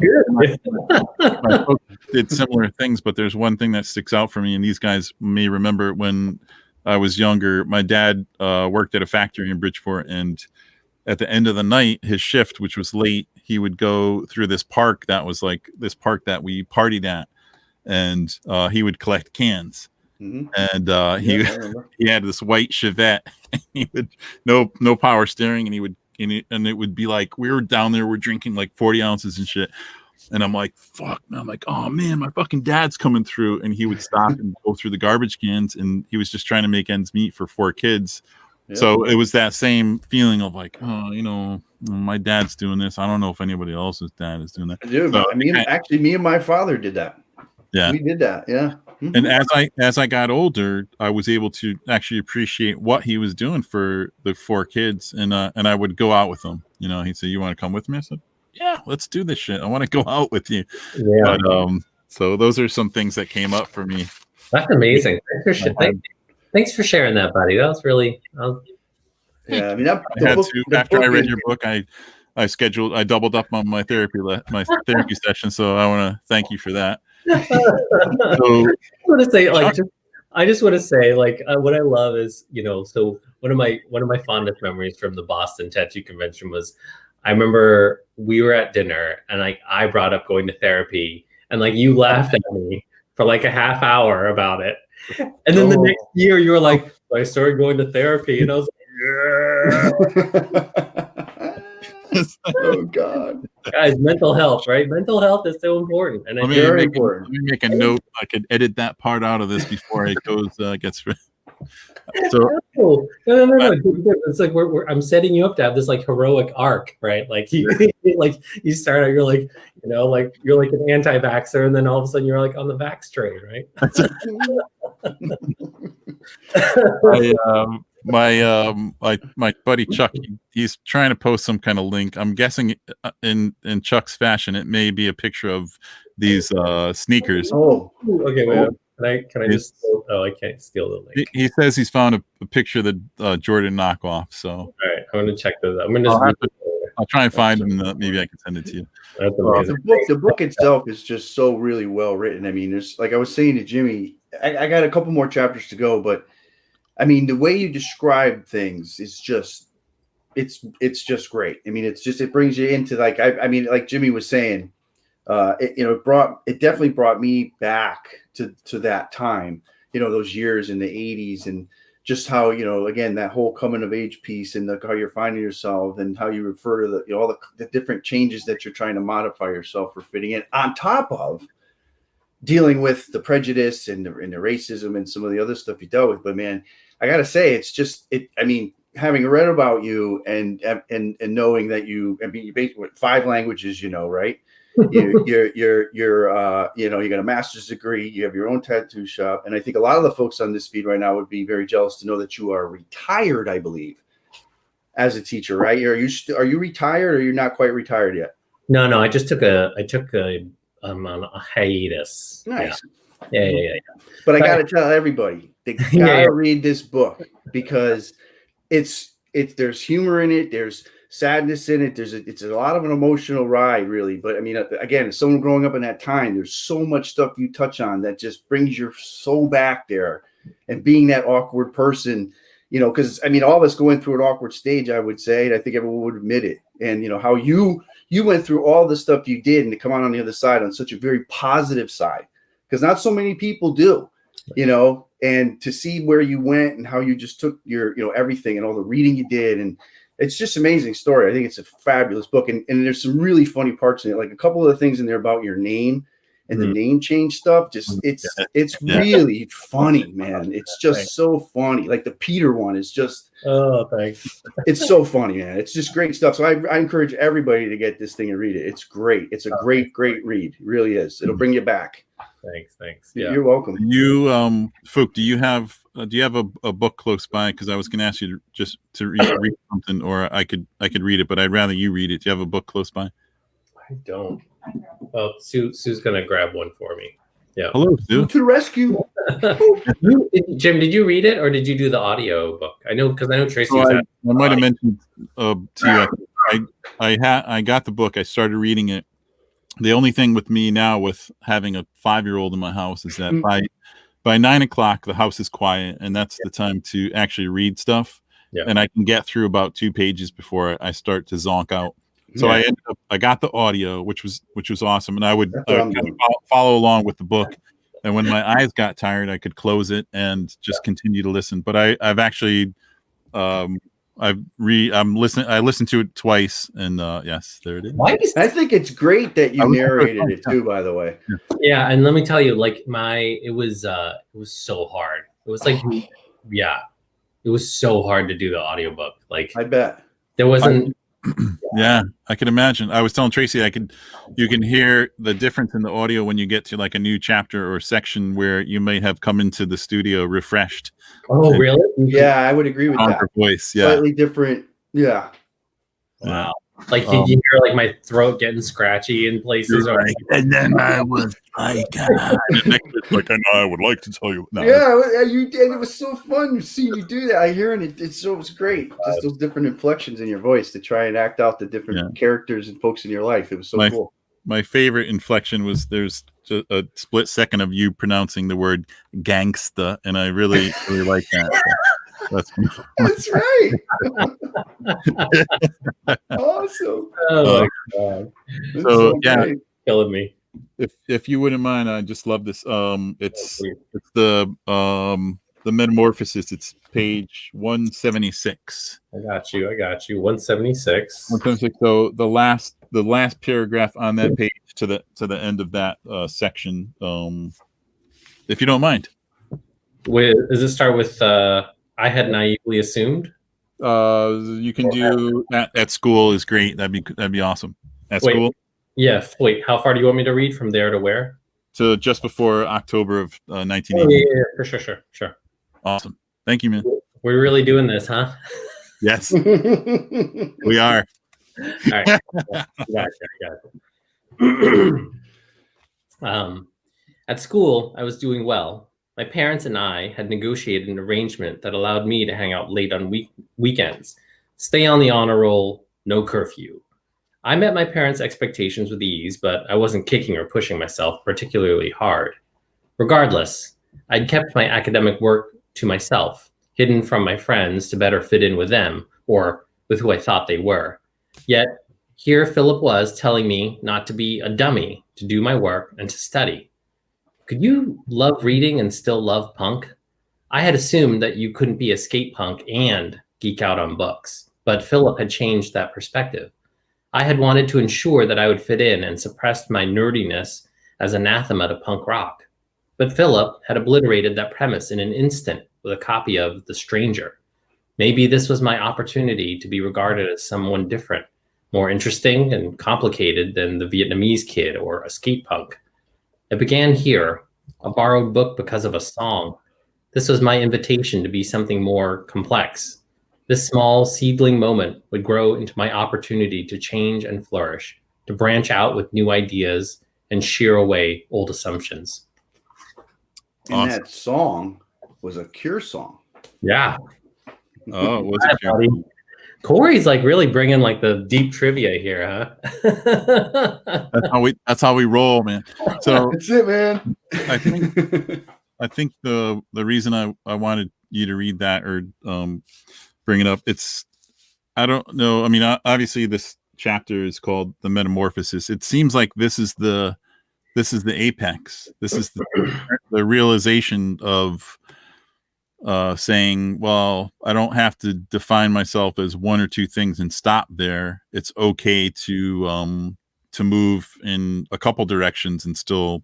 folks did similar things. But there's one thing that sticks out for me, and these guys may remember when I was younger. My dad worked at a factory in Bridgeport, and at the end of the night, his shift, which was late, he would go through this park that was like this park that we partied at, and he would collect cans. And he had this white Chevette. And he would no power steering, and he would and it would be like we were down there, we're drinking like 40 ounces and shit. And I'm like, fuck, man. I'm like, oh man, my fucking dad's coming through. And he would stop and go through the garbage cans, and he was just trying to make ends meet for 4 kids. Yeah. So it was that same feeling of like, oh, my dad's doing this. I don't know if anybody else's dad is doing that. Dude, so, me and my father did that. Yeah, we did that. Yeah. And as I got older, I was able to actually appreciate what he was doing for the 4 kids, and I would go out with him. He'd say, "You want to come with me?" I said, "Yeah, let's do this shit. I want to go out with you." Yeah. But, so those are some things that came up for me. That's amazing. Thanks for sharing that, buddy. That was really. Yeah, I mean, after I read your book, I doubled up on my therapy session, so I want to thank you for that. So, I want to say, like, I just want to say, like, what I love is, so one of my fondest memories from the Boston Tattoo Convention was, I remember we were at dinner and like I brought up going to therapy, and like you laughed at me for like a half hour about it, and then the next year you were like, I started going to therapy, and I was like, yeah. Oh God, guys, mental health, right? Mental health is so important, and let me make a note. I could edit that part out of this before it gets. So no. It's like I'm setting you up to have this like heroic arc, right? Like you start out, you're like, like you're like an anti-vaxxer, and then all of a sudden you're like on the vax train, right? My buddy Chuck, he's trying to post some kind of link. I'm guessing in Chuck's fashion, it may be a picture of these sneakers. Oh, okay, man. Can I just? Oh, I can't steal the link. He says he's found a picture of the Jordan knockoff. So, all right, I'm gonna check those out. I'm gonna I'll try and find them. Maybe I can send it to you. The book itself is just so really well written. I mean, there's, like I was saying to Jimmy, I got a couple more chapters to go, but I mean, the way you describe things is just, it's just great. I mean, it brings you into like, I mean, like Jimmy was saying, it definitely brought me back to that time, those years in the 80s, and just how, again, that whole coming of age piece, and how you're finding yourself, and how you refer to all the different changes that you're trying to modify yourself for fitting in, on top of dealing with the prejudice and the racism and some of the other stuff you dealt with. But man, I gotta say, it's just I mean, having read about you and knowing that you basically 5 languages, right? You got a master's degree, you have your own tattoo shop, and I think a lot of the folks on this feed right now would be very jealous to know that you are retired, I believe, as a teacher, right? Are you retired, or you're not quite retired yet? No, I just took a on a hiatus. Nice. Yeah. But I gotta tell everybody, they gotta read this book, because there's humor in it, there's sadness in it, it's a lot of an emotional ride, really. But I mean, again, as someone growing up in that time, there's so much stuff you touch on that just brings your soul back there, and being that awkward person, because I mean, all of us going through an awkward stage, I would say, and I think everyone would admit it. And how you went through all the stuff you did, and to come out on the other side on such a very positive side, because not so many people do, and to see where you went and how you just took your, everything and all the reading you did. And it's just an amazing story. I think it's a fabulous book. And there's some really funny parts in it. Like a couple of the things in there about your name and the name change stuff. Just it's really funny, man. It's just so funny. Like the Peter one is just, oh, thanks. It's so funny, man. It's just great stuff. So I encourage everybody to get this thing and read it. It's great. It's a great read. It really is. It'll bring you back. Thanks. Yeah. You're welcome. You, Phuc, do you have a book close by? Because I was going to ask you to read something, or I could read it, but I'd rather you read it. Do you have a book close by? I don't. Oh, Sue's gonna grab one for me. Yeah. Hello, Sue. To the rescue. Jim, did you read it, or did you do the audio book? I know Tracy was. I might have mentioned to you. I got the book. I started reading it. The only thing with me now, with having a 5-year-old in my house, is that by 9 o'clock the house is quiet, and that's the time to actually read stuff. Yeah. And I can get through about 2 pages before I start to zonk out. So I got the audio, which was awesome, and I would follow along with the book. And when my eyes got tired, I could close it and just continue to listen. But I've actually I listened to it twice, and yes, there it is. I think it's great that you narrated it too, by the way. Yeah, and let me tell you, like it was so hard. It was like it was so hard to do the audiobook. Like I bet there wasn't. Yeah, I can imagine. I was telling Tracy, you can hear the difference in the audio when you get to like a new chapter or section where you may have come into the studio refreshed. Oh, really? Yeah, I would agree with that. Voice, slightly different. Yeah. Wow. Like you hear like my throat getting scratchy in places. Or Right. And then I was like, and next it's like, and I would like to tell you. No, Yeah, you did. It was so fun seeing you do that. I hear it. It was great. Just those different inflections in your voice to try and act out the different characters and folks in your life. It was so cool. My favorite inflection was there's a split second of you pronouncing the word gangsta, and I really like that. So that's right. Awesome. Oh my God. So yeah, killing me. If you wouldn't mind, I just love this. It's the Metamorphosis. It's page 176. I got you. 176. 176. So the last paragraph on that page to the end of that section. If you don't mind. Does it start with I had naively assumed? You can do at school is great. That'd be awesome. At school. Yes. Wait, how far do you want me to read from there to where? To just before October of 1980. Yeah, for sure. Awesome. Thank you, man. We're really doing this, huh? Yes, we are. All right. Got it. At school, I was doing well. My parents and I had negotiated an arrangement that allowed me to hang out late on weekends, stay on the honor roll, no curfew. I met my parents' expectations with ease, but I wasn't kicking or pushing myself particularly hard. Regardless, I'd kept my academic work to myself, hidden from my friends to better fit in with them, or with who I thought they were. Yet, here Philip was telling me not to be a dummy, to do my work, and to study. Could you love reading and still love punk? I had assumed that you couldn't be a skate punk and geek out on books, but Philip had changed that perspective. I had wanted to ensure that I would fit in and suppressed my nerdiness as anathema to punk rock. But Philip had obliterated that premise in an instant with a copy of The Stranger. Maybe this was my opportunity to be regarded as someone different, more interesting and complicated than the Vietnamese kid or a skate punk. It began here, a borrowed book because of a song. This was my invitation to be something more complex. This small seedling moment would grow into my opportunity to change and flourish, to branch out with new ideas and shear away old assumptions. And that song was a Cure song. Yeah. Oh, it was a Cure. Corey's like really bringing like the deep trivia here, huh? That's how we roll, man. So that's it, man. I think the reason I wanted you to read that or bring it up, I don't know. I mean, obviously this chapter is called The Metamorphosis. It seems like this is the apex. This is the realization of saying, well, I don't have to define myself as one or two things and stop there. It's okay to move in a couple directions and still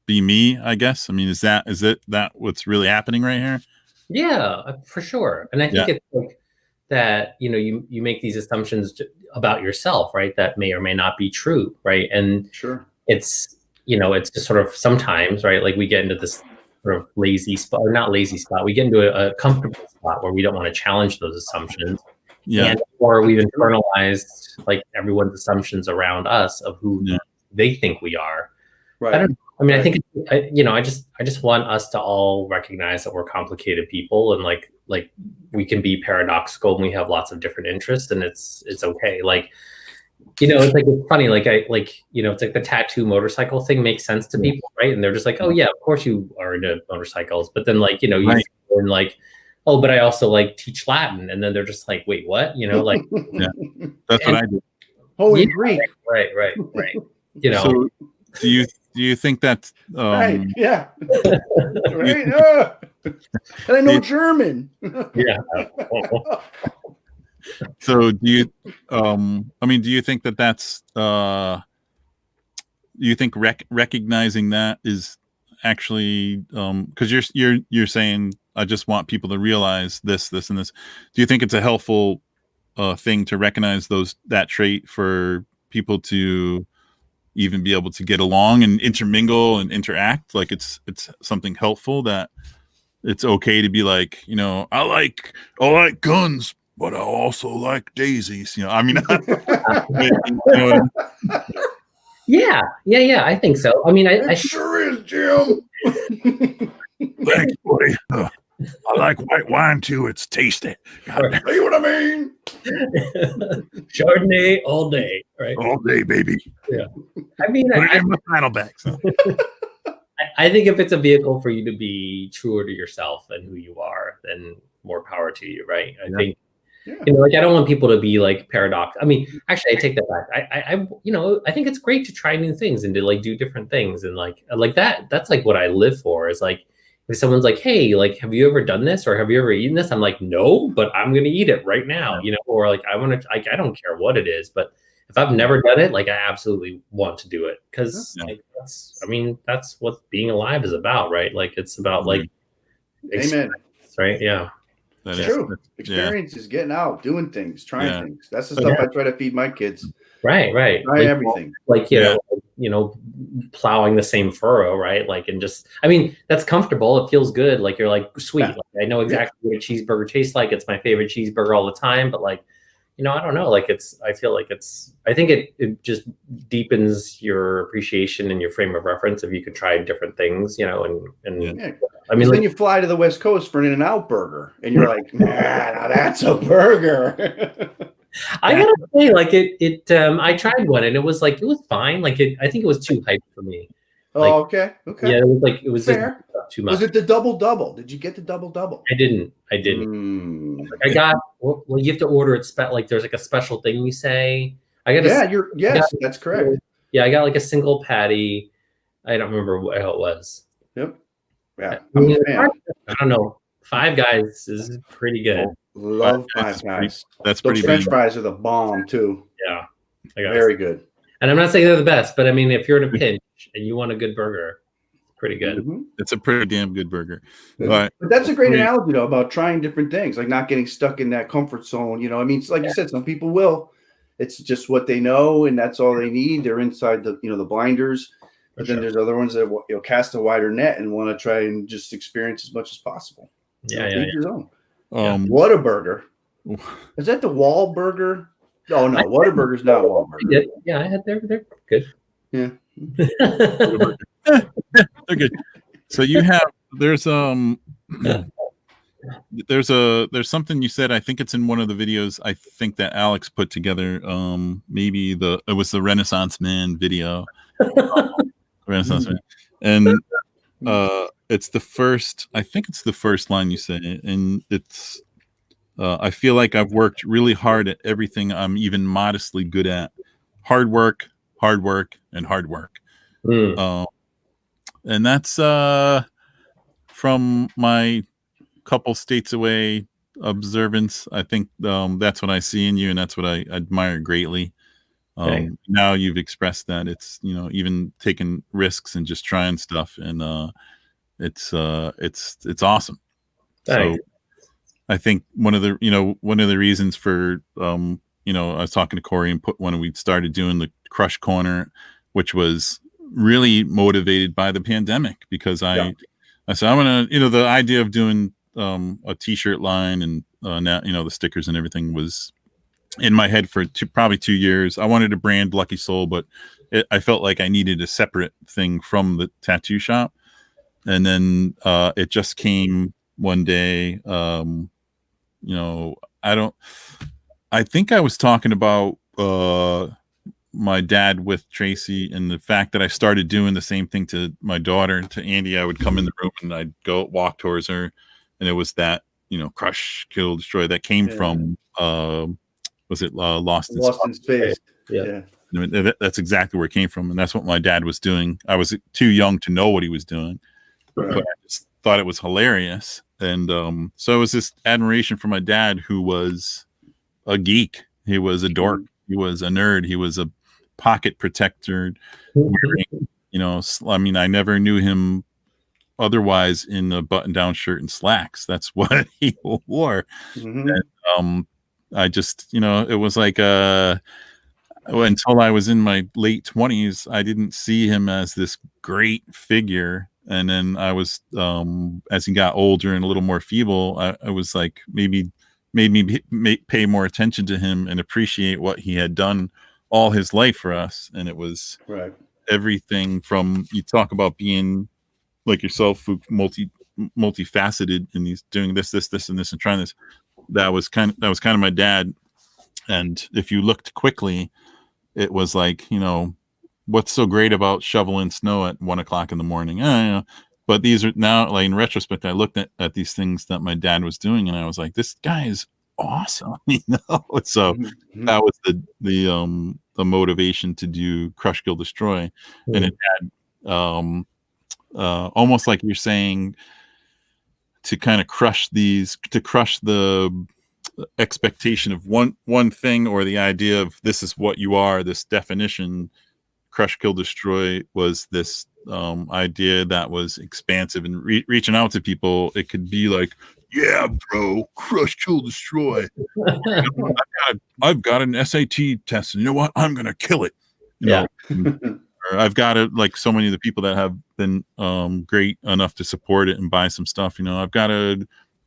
be me, I guess. I mean, is that what's really happening right here? Yeah, for sure. And I think it's like that, you make these assumptions about yourself, right? That may or may not be true, right? And sure, it's just sort of sometimes, right? Like we get into this sort of lazy spot, or not lazy spot. We get into a comfortable spot where we don't want to challenge those assumptions. Yeah. Or we've internalized like everyone's assumptions around us of who they think we are. Right. I think, I just want us to all recognize that we're complicated people and like we can be paradoxical and we have lots of different interests and it's okay. Like, it's like, it's funny. Like it's like the tattoo motorcycle thing makes sense to people. Right. And they're just like, oh yeah, of course you are into motorcycles. But then like, you right. and like, oh, but I also like teach Latin. And then they're just like, wait, what? Like, yeah, that's what I do. Holy Greek. Right. So do you think that right, yeah. Right. And I know German. Yeah. So do you do you think that's do you think recognizing that is actually because you're saying I just want people to realize this and this. Do you think it's a helpful thing to recognize that trait for people to even be able to get along and intermingle and interact? Like it's something helpful that it's okay to be like, I like guns, but I also like daisies. You know, I mean, you know what I mean? Yeah. I think so. I mean, I sure is, Jim. Thanks, buddy. I like white wine too. It's tasty. God, See what I mean? Chardonnay all day, right? all day, baby. Yeah. I mean, Put it in my saddlebags. I think if it's a vehicle for you to be truer to yourself and who you are, then more power to you, right? I think, you know, like I don't want people to be like paradox. I mean, actually, I take that back. I you know, I think it's great to try new things and to like do different things and like that. That's like what I live for. Is like if someone's like, hey, like, have you ever done this or have you ever eaten this? I'm like, no, but I'm gonna eat it right now, you know, or like I want to. I don't care what it is, but if I've never done it, like I absolutely want to do it because like, that's, I mean, that's what being alive is about, right? Like it's about like, Amen. Right? Yeah, that's true. Experience is getting out, doing things, trying things. That's the stuff I try to feed my kids. Right. Try like, everything. Like you know, plowing the same furrow, right? Like and just, I mean, that's comfortable. It feels good. Like you're like sweet. Like, I know exactly what a cheeseburger tastes like. It's my favorite cheeseburger all the time. But like, you know, I don't know. Like I feel like I think it just deepens your appreciation and your frame of reference if you could try different things, you know, and I mean, then you fly to the West Coast for an In-N-Out burger and you're like, man, now that's a burger. I gotta say, like I tried one and it was fine. Like I think it was too hyped for me. Like, okay. Yeah, it was fair. Too much. Was it the double? Did you get the double? I didn't. Like I got well, you have to order it like there's like a special thing you say. I got that's correct. Yeah, I got like a single patty. I don't remember how it was. Yep. Yeah. I don't know. Five Guys is pretty good. Love Five Guys. That's Those pretty French big. fries are the bomb too. Yeah. Very good. And I'm not saying they're the best, but I mean, if you're in a pinch and you want a good burger, pretty good. Mm-hmm. It's a pretty damn good burger. But that's a great analogy, though, about trying different things, like not getting stuck in that comfort zone. You know, I mean, like you said, some people will. It's just what they know, and that's all they need. They're inside the the blinders. But then there's other ones that cast a wider net and want to try and just experience as much as possible. Yeah. Your own. Whataburger. Is that the Wahlburger? Oh no, Whataburger's not Wahlburger. Yeah, I had they're good. Yeah. They're good. So you have there's something you said. I think it's in one of the videos. I think that Alex put together. Maybe it was the Renaissance Man video. Renaissance Man, and it's the first. I think it's the first line you say, and it's. I feel like I've worked really hard at everything I'm even modestly good at. Hard work, and hard work. And that's from my couple states away observance. I think that's what I see in you, and that's what I admire greatly. Now you've expressed that it's even taking risks and just trying stuff, and it's awesome. Thanks. So I think one of the reasons for I was talking to Corey and when we started doing the Crush Corner, which was really motivated by the pandemic, because I said I want to the idea of doing a t-shirt line and now the stickers and everything was in my head for probably 2 years. I wanted to brand Lucky Soul, but I felt like I needed a separate thing from the tattoo shop, and then it just came one day. I think I was talking about my dad with Tracy and the fact that I started doing the same thing to my daughter, to Andy. I would come in the room and I'd go walk towards her, and it was that crush, kill, destroy that came from was it Lost in Space? Yeah. That's exactly where it came from, and that's what my dad was doing. I was too young to know what he was doing, but I just thought it was hilarious. And so it was this admiration for my dad, who was a geek. He was a dork. He was a nerd. He was a pocket protector. Wearing, I mean, I never knew him otherwise in a button-down shirt and slacks. That's what he wore. And, I just, it was like until I was in my late 20s, I didn't see him as this great figure. And then I was, as he got older and a little more feeble, I was like, maybe made me pay more attention to him and appreciate what he had done all his life for us. And it was Right. everything from, you talk about being like yourself, multifaceted, and he's doing this, and this, and trying this. That was kind of my dad. And if you looked quickly, it was like, what's so great about shoveling snow at 1 o'clock in the morning? But these are now, like, in retrospect, I looked at these things that my dad was doing, and I was like, this guy is awesome, So Mhm. that was the motivation to do Crush, Kill, Destroy, and it had almost like you're saying, to kind of crush the expectation of one thing, or the idea of this is what you are, this definition. Crush, Kill, Destroy was this idea that was expansive and reaching out to people. It could be like, yeah, bro, Crush, Kill, Destroy. I've got an SAT test, and you know what? I'm gonna kill it. Or I've got it, like so many of the people that have been great enough to support it and buy some stuff. I've got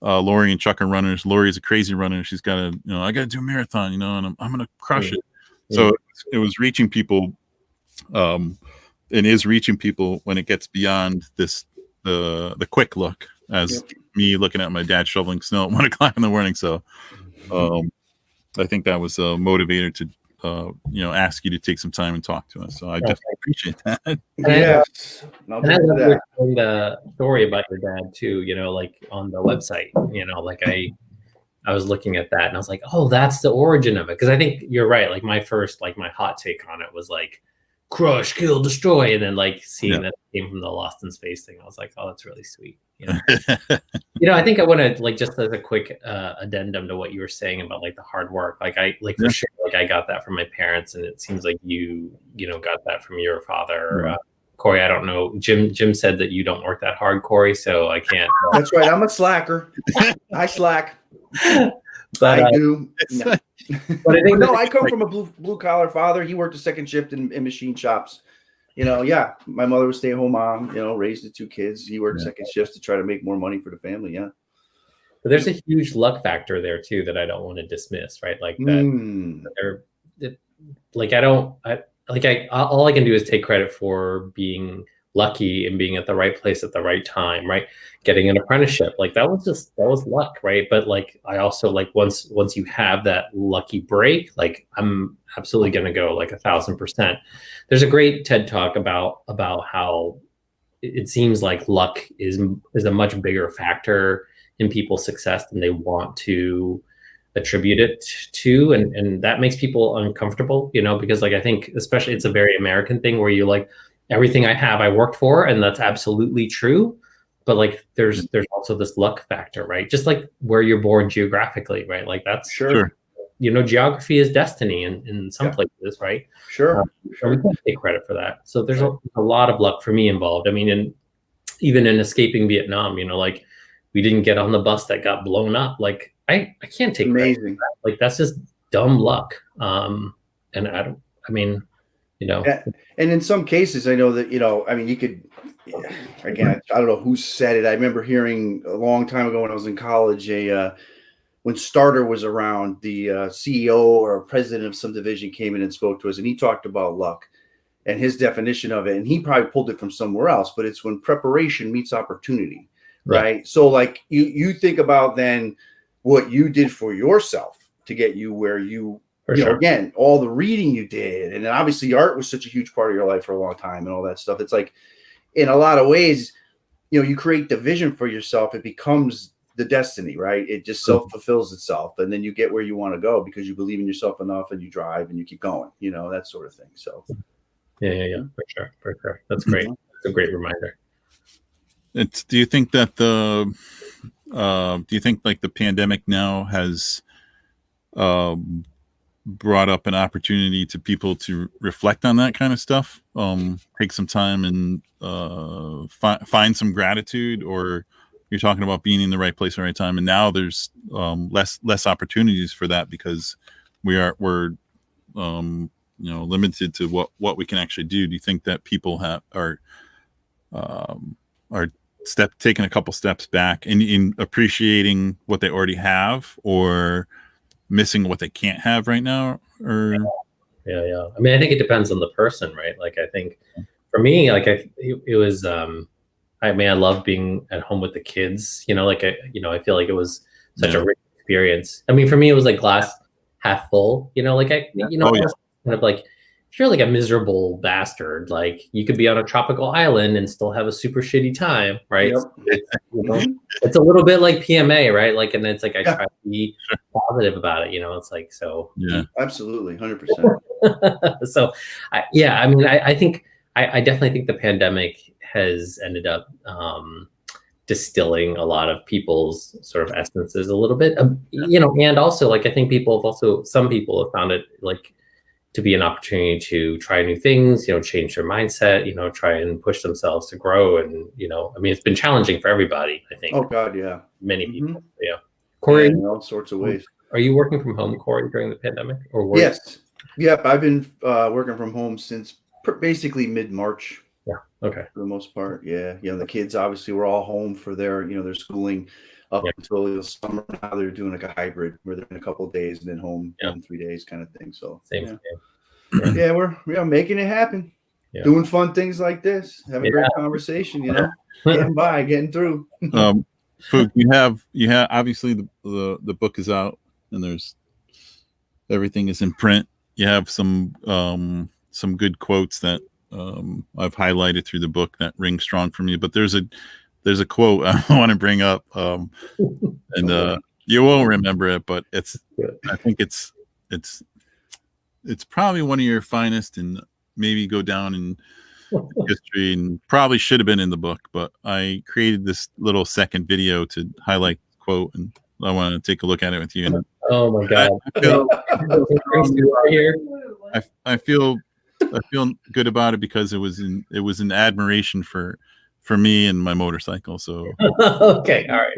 Lori and Chuck are runners. Lori's a crazy runner. She's got I got to do a marathon, and I'm gonna crush it. So it was reaching people, and is reaching people when it gets beyond the quick look, as me looking at my dad shoveling snow at 1 o'clock in the morning. So I think that was a motivator to ask you to take some time and talk to us. So I definitely appreciate that. Yes. And I love the story about your dad too, like on the website, like I was looking at that and I was like, oh, that's the origin of it. Cause I think you're right. Like my hot take on it was like Crush, Kill, Destroy. And then like seeing that it came from the Lost in Space thing, I was like, oh, that's really sweet. I think I want to, like, just as a quick addendum to what you were saying about like the hard work, like for sure, like I got that from my parents, and it seems like you got that from your father. Corey, I don't know. Jim said that you don't work that hard, Corey, so I can't. That's right. I'm a slacker. I slack. But I do. But I think I come from a blue collar father. He worked a second shift in machine shops. My mother was stay-at-home mom, raised the two kids. He worked second shifts to try to make more money for the family. Yeah. But there's a huge luck factor there too that I don't want to dismiss, right? Like that all I can do is take credit for being lucky and being at the right place at the right time, right? Getting an apprenticeship, like that was luck, right? But like I also, like, once you have that lucky break, like I'm absolutely gonna go like 1,000%. There's a great TED talk about how it seems like luck is a much bigger factor in people's success than they want to attribute it to, and that makes people uncomfortable, because like I think especially it's a very American thing where you like, everything I have I worked for, and that's absolutely true, but like there's also this luck factor, right? Just like where you're born geographically, right? Like that's sure. Geography is destiny in some places, right? Sure. We can't take credit for that. So there's a lot of luck for me involved. I mean, even in escaping Vietnam, like we didn't get on the bus that got blown up. Like I can't take credit for that. Like that's just dumb luck. And and in some cases, I know that, you could, again, I don't know who said it. I remember hearing a long time ago when I was in college, when Starter was around, the CEO or president of some division came in and spoke to us, and he talked about luck and his definition of it. And he probably pulled it from somewhere else, but it's when preparation meets opportunity, right? Yeah. So like you think about then what you did for yourself to get you where you, again, all the reading you did. And then obviously art was such a huge part of your life for a long time and all that stuff. It's like, in a lot of ways, you create the vision for yourself. It becomes the destiny, right? It just self-fulfills itself. And then you get where you want to go because you believe in yourself enough and you drive and you keep going, that sort of thing. So yeah, for sure. That's great. That's a great reminder. Do you think that like the pandemic now has brought up an opportunity to people to reflect on that kind of stuff, take some time and find some gratitude? Or you're talking about being in the right place at the right time, and now there's less opportunities for that because we're limited to what we can actually do. Do you think that people are taking a couple steps back and in appreciating what they already have or missing what they can't have right now? Or Yeah. I mean, I think it depends on the person, right? Like, I think for me, like, it was, I mean, I love being at home with the kids, like, I feel like it was such a rich experience. I mean, for me, it was like glass half full, like I was kind of like, if you're like a miserable bastard, like you could be on a tropical island and still have a super shitty time, right? Yep. It's a little bit like PMA, right? Like, and it's like I try to be positive about it, it's like, so yeah, absolutely, 100%. So, I mean, I think I definitely think the pandemic has ended up distilling a lot of people's sort of essences a little bit, and also like I think some people have found it like to be an opportunity to try new things, change their mindset, try and push themselves to grow. And, I mean, it's been challenging for everybody, I think. Oh God, yeah. Many people. Yeah. Corey, in all sorts of ways. Are you working from home, Corey, during the pandemic? Or yes. Yep. I've been working from home since basically mid-March. Yeah. Okay. For the most part. Yeah. The kids obviously were all home for their, their schooling up until the summer. Now they're doing like a hybrid where they're in a couple of days and then home in 3 days kind of thing. So same. Yeah, we're making it happen. Yeah. Doing fun things like this, having a great conversation, getting through. Phuc, you have obviously the book is out and there's everything is in print. You have some good quotes that I've highlighted through the book that ring strong for me. But there's a quote I want to bring up, and you won't remember it, but I think it's probably one of your finest and maybe go down in history and probably should have been in the book. But I created this little second video to highlight the quote, and I want to take a look at it with you. And oh my God! I feel good about it because it was an admiration for me and my motorcycle. So okay, all right.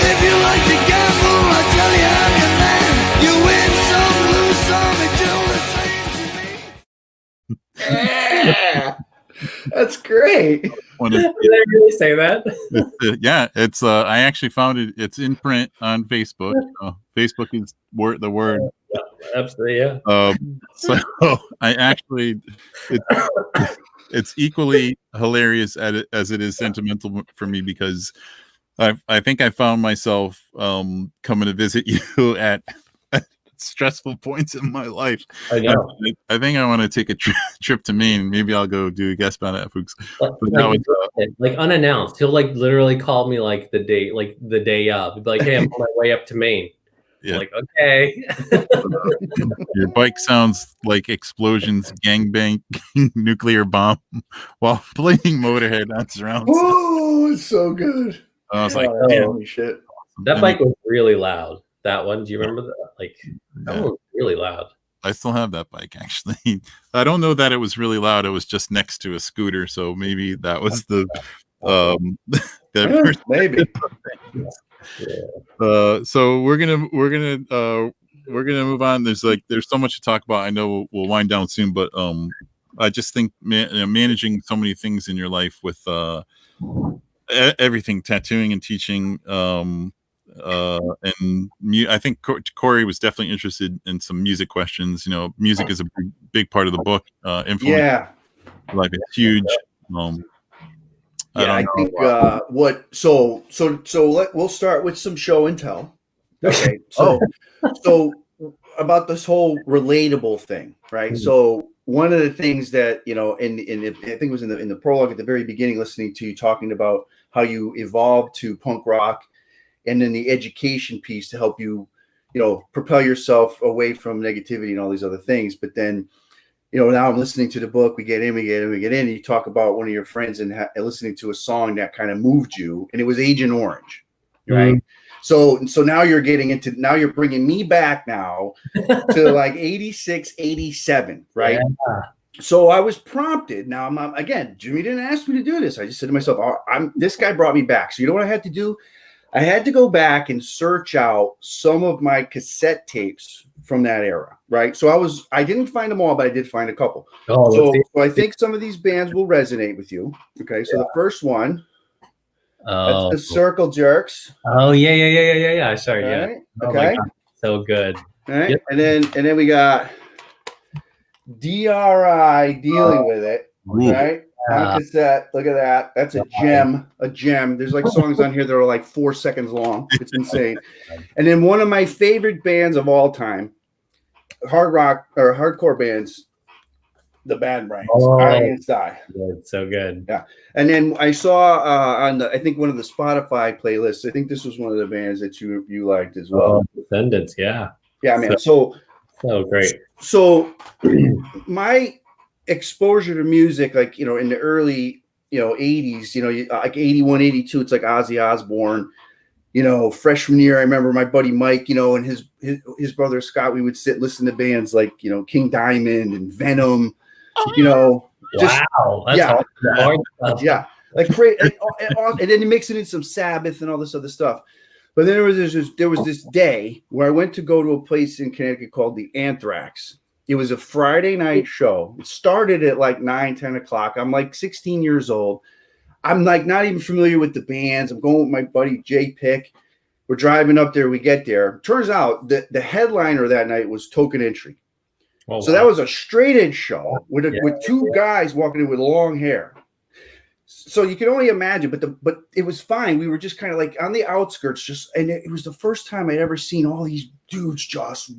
If you like to gamble, I tell you I'm your man. You win some, lose some, and do the same to me. Yeah, that's great. Did I really say that? Yeah, it's I actually found it. It's in print on Facebook. Facebook is the word. Yeah, absolutely, yeah. So I actually, it's equally hilarious as it is sentimental for me because I think I found myself coming to visit you at stressful points in my life. I know. I think I want to take a trip to Maine. Maybe I'll go do a guest spot at Phuc's. Like unannounced. He'll like literally call me like the day of. He'll be like, "Hey, I'm on my way up to Maine." Yeah. Like, okay. Your bike sounds like explosions, gangbang, nuclear bomb, while playing Motorhead on surround. Oh, it's so good. I was like, holy shit. That bike was really loud. That one, do you remember that? Like, that one was really loud. I still have that bike, actually. I don't know that it was really loud. It was just next to a scooter, so maybe that was the maybe. So we're gonna move on. There's so much to talk about. I know we'll wind down soon, but I just think managing so many things in your life with everything, tattooing and teaching, and I think Corey was definitely interested in some music questions. Music is a big part of the book. Influence life is huge. I think we'll start with some show and tell. Okay, so about this whole relatable thing, right? Mm-hmm. So one of the things that and I think it was in the prologue at the very beginning, listening to you talking about how you evolved to punk rock, and then the education piece to help you, propel yourself away from negativity and all these other things, but then. Now I'm listening to the book. We get in. And you talk about one of your friends and listening to a song that kind of moved you, and it was Agent Orange, right? Mm-hmm. So now you're you're bringing me back now to like 86, 87, right? Yeah. So I was prompted. Now again, Jimmy didn't ask me to do this. I just said to myself, this guy brought me back. So you know what I had to do? I had to go back and search out some of my cassette tapes from that era, right? So I didn't find them all, but I did find a couple. Oh, So I think some of these bands will resonate with you. Okay, so the first one, that's the Circle Jerks. Oh yeah. Sorry, yeah. Right? Oh Okay. my God, so good. All right. Yep. And then we got DRI Dealing With It. Right? On cassette. Look at that. That's a gem. A gem. There's like songs on here that are like 4 seconds long. It's insane. And then one of my favorite bands of all time, hard rock or hardcore bands, the Bad Brains. Eye Against Eye. Good, so good. Yeah. And then I saw on I think one of the Spotify playlists, I think this was one of the bands that you liked as well. Descendants, yeah. Yeah, man. So great. So my exposure to music, like, in the early, 80s, like 81, 82, it's like Ozzy Osbourne, freshman year. I remember my buddy Mike, and his brother Scott, we would sit and listen to bands like, King Diamond and Venom, just, wow. That's hard stuff. yeah. Like great. And then you mix it in some Sabbath and all this other stuff. But then there was this day where I went to go to a place in Connecticut called the Anthrax. It was a Friday night show. It started at like 9, 10 o'clock. I'm like 16 years old. I'm like not even familiar with the bands. I'm going with my buddy Jay Pick. We're driving up there. We get there. Turns out that the headliner that night was Token Entry. Oh, so that was a straight edge show with two guys walking in with long hair. So you can only imagine, but it was fine. We were just kind of like on the outskirts, and it was the first time I'd ever seen all these dudes just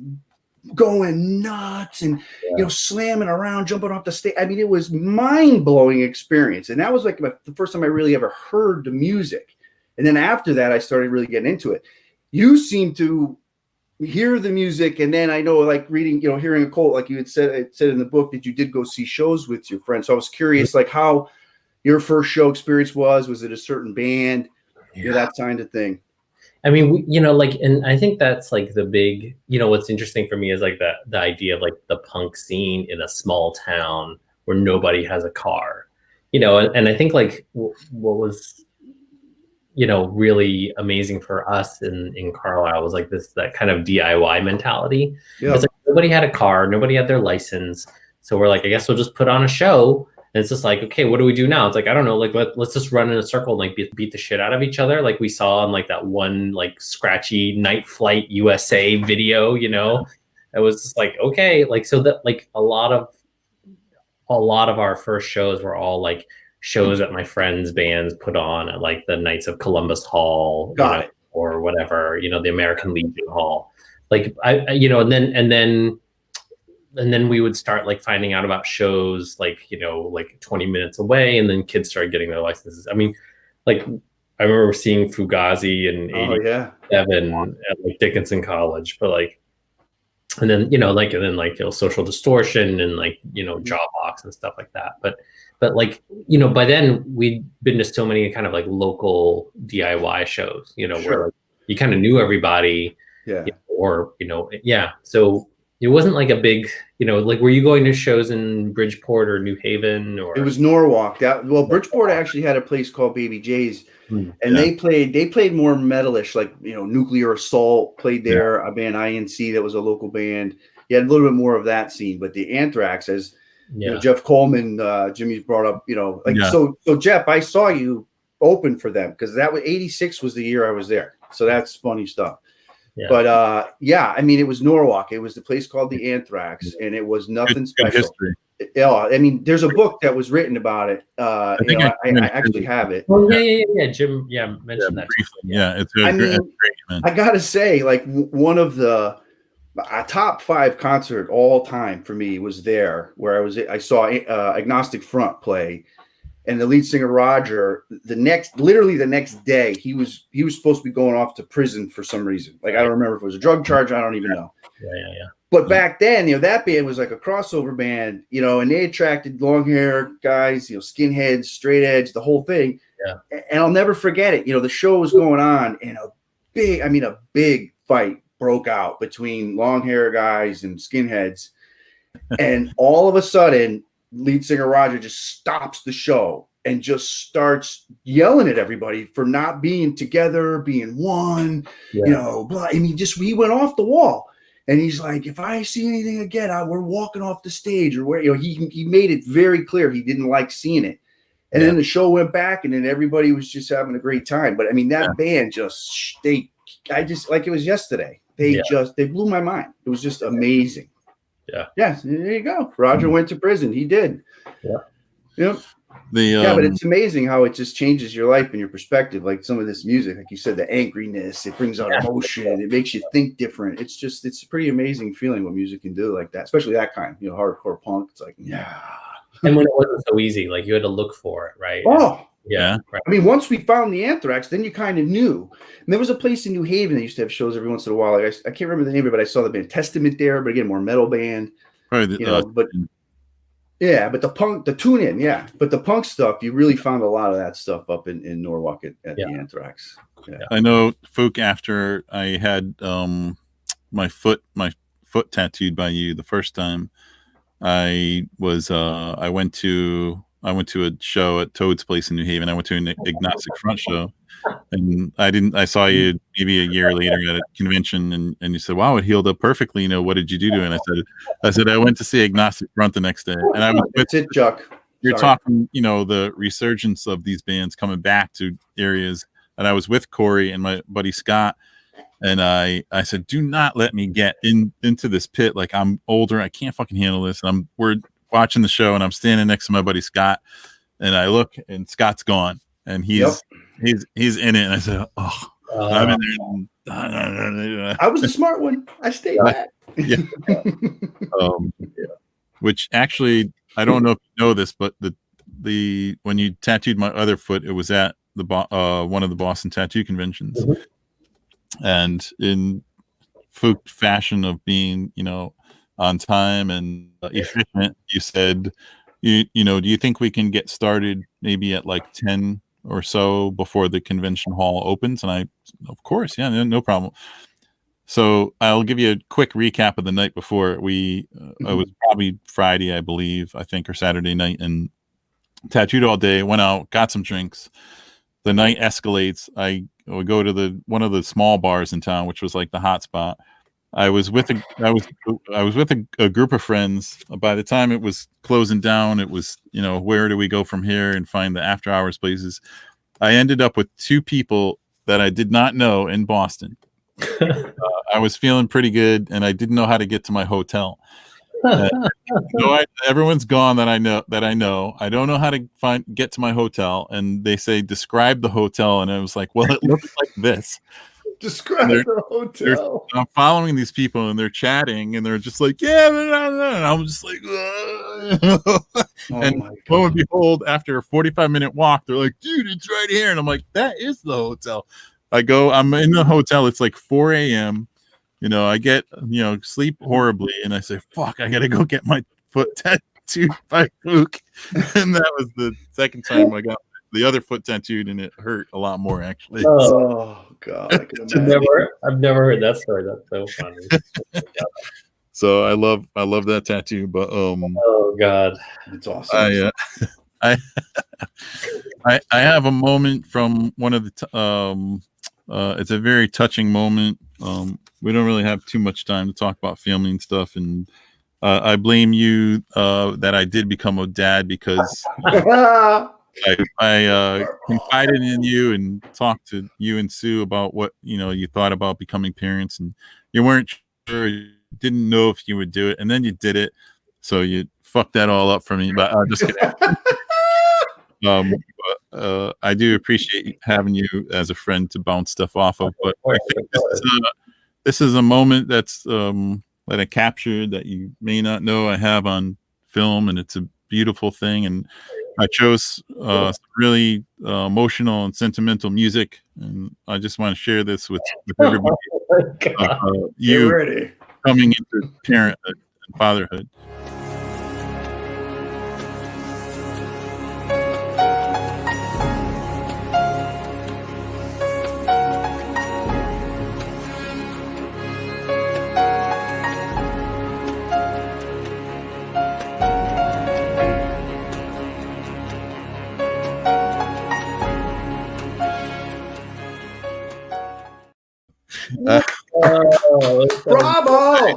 going nuts and slamming around, jumping off the stage. I mean, it was mind-blowing experience, and that was like the first time I really ever heard the music. And then after that, I started really getting into it. You seem to hear the music, and then I know, like reading, hearing a quote, like you had said in the book that you did go see shows with your friends. So I was curious, like how your first show experience was it a certain band, that kind of thing? I mean, and I think that's like the big, what's interesting for me is like the idea of like the punk scene in a small town where nobody has a car, and I think like what was, really amazing for us in Carlisle was like that kind of DIY mentality. Yeah. It's like nobody had a car, nobody had their license. So we're like, I guess we'll just put on a show. And it's just like, okay, what do we do now? It's like, I don't know, like let's just run in a circle and like beat the shit out of each other, like we saw in like that one like scratchy Night Flight USA video. It was just like, okay, like so that like a lot of our first shows were all like shows that my friends' bands put on at like the Knights of Columbus Hall, or whatever, the American Legion Hall, like and then we would start like finding out about shows like, like 20 minutes away, and then kids started getting their licenses. I mean, like I remember seeing Fugazi in 87 at like Dickinson College, but like, and then, Social Distortion and like, Jawbox and stuff like that. But like, by then we'd been to so many kind of like local DIY shows, where like, you kind of knew everybody, So it wasn't like a big, like, were you going to shows in Bridgeport or New Haven, or? It was Norwalk. Bridgeport actually had a place called Baby J's, and they played more metalish, like, Nuclear Assault played there, a band INC that was a local band. You had a little bit more of that scene, but the Anthrax, as Jeff Coleman, Jimmy's brought up, so Jeff, I saw you open for them because that was 86 was the year I was there. So that's funny stuff. Yeah. But I mean, it was Norwalk. It was the place called the Anthrax, and it was nothing special. I mean, there's a book that was written about it. I actually have it. Oh yeah. Jim, mentioned that. Yeah, it's great. I gotta say, like one of the top 5 concert all time for me was there, where I saw Agnostic Front play. And the lead singer Roger, literally the next day, he was supposed to be going off to prison for some reason. Like I don't remember if it was a drug charge. I don't even know. Yeah. But back then, that band was like a crossover band, and they attracted long hair guys, skinheads, straight edge, the whole thing. Yeah. And I'll never forget it. The show was going on, and a big fight broke out between long hair guys and skinheads, and all of a sudden, lead singer Roger just stops the show and just starts yelling at everybody for not being together, being one, blah. I mean, he went off the wall. And he's like, if I see anything again, we're walking off the stage, or where, he made it very clear he didn't like seeing it. And then the show went back, and then everybody was just having a great time. But I mean, that band I just like it was yesterday. They blew my mind. It was just amazing. Yeah. Yes. There you go. Roger went to prison. He did. Yeah. Yep. But it's amazing how it just changes your life and your perspective. Like some of this music, like you said, the angriness, it brings out emotion. It makes you think different. It's a pretty amazing feeling what music can do like that, especially that kind, hardcore punk. It's like, And when it wasn't so easy, like you had to look for it, right? Oh, yeah. Right. I mean, once we found the Anthrax, then you kind of knew. And there was a place in New Haven that used to have shows every once in a while. Like I can't remember the name of it, but I saw the band Testament there, but again, more metal band. Probably but the punk, the tune in, but the punk stuff, you really found a lot of that stuff up in Norwalk at the Anthrax. Yeah. I know, Phuc, after I had my foot tattooed by you the first time, I went to a show at Toad's Place in New Haven. I went to an Agnostic Front show, and I saw you maybe a year later at a convention, and you said, wow, it healed up perfectly. What did you do to it? And I said I went to see Agnostic Front the next day, and I was with it, Chuck. You're talking, the resurgence of these bands coming back to areas, and I was with Corey and my buddy Scott, and I said, do not let me get into this pit. Like, I'm older, I can't fucking handle this. And we're watching the show, and I'm standing next to my buddy Scott, and I look, and Scott's gone, and he's in it, and I said, I'm in there. I was the smart one. I stayed back. Yeah. Which actually, I don't know if you know this, but the when you tattooed my other foot, it was at the one of the Boston tattoo conventions, and in Phuc fashion of being on time and efficient, you said, do you think we can get started maybe at like 10 or so before the convention hall opens? And I, of course, no problem. So I'll give you a quick recap of the night before. It was probably Friday, I believe, or Saturday night, and tattooed all day, went out, got some drinks. The night escalates. I would go to one of the small bars in town, which was like the hot spot. I was with a group of friends. By the time it was closing down, it was, where do we go from here and find the after hours places? I ended up with two people that I did not know in Boston. I was feeling pretty good, and I didn't know how to get to my hotel. Everyone's gone that I know. I don't know how to get to my hotel, and they say describe the hotel, and I was like, well, it looks like this. Describe the hotel. I'm following these people, and they're chatting, and they're just like, and I'm just like, and lo and behold, after a 45-minute walk, they're like, dude, it's right here, and I'm like, that is the hotel. I'm in the hotel. It's like 4 a.m. I get, sleep horribly, and I say, fuck, I gotta go get my foot tattooed by Phuc. And that was the second time I got the other foot tattooed, and it hurt a lot more, actually. Oh God, I've never heard that story. That's so funny. So I love that tattoo, but oh God, it's awesome. I have a moment from one of the it's a very touching moment. We don't really have too much time to talk about filming stuff, and I blame you that I did become a dad, because I confided in you and talked to you and Sue about what you thought about becoming parents, and you weren't sure, you didn't know if you would do it, and then you did it, so you fucked that all up for me. But just kidding. I do appreciate having you as a friend to bounce stuff off of, but I think this is a moment that's that I captured that you may not know I have on film, and it's a beautiful thing. And I chose some really emotional and sentimental music, and I just want to share this with everybody. You coming into parenthood and fatherhood. Bravo!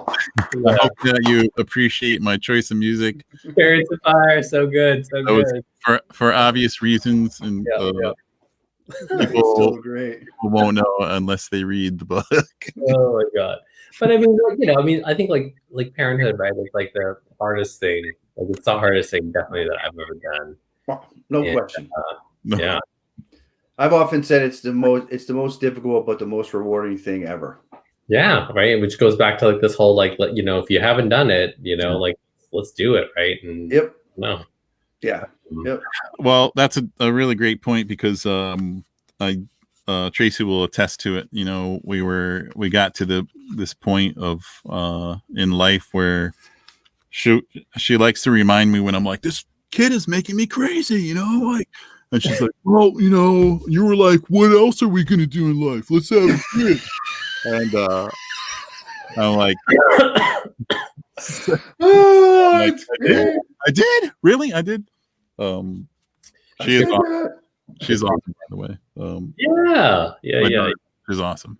I hope that you appreciate my choice of music. Chariots of Fire, so good, so That was good. for obvious reasons, and It's people so great. won't know unless they read the book. Oh my god! But I mean, I think like parenthood, right? It's like the hardest thing. Like it's the hardest thing, definitely, that I've ever done. No And, question. Yeah. I've often said it's the most difficult, but the most rewarding thing ever. Yeah, right. Which goes back to like this whole if you haven't done it, like let's do it, right? And Yep. no. Yeah. Yep. Well, that's a really great point because Tracy will attest to it. We got to this point of in life where she likes to remind me when I'm like, this kid is making me crazy, like, and she's like, well, you were like, what else are we gonna do in life? Let's have a kid. And I'm like, I did, really, I did. She is awesome. She's awesome, by the way. Yeah. She's awesome.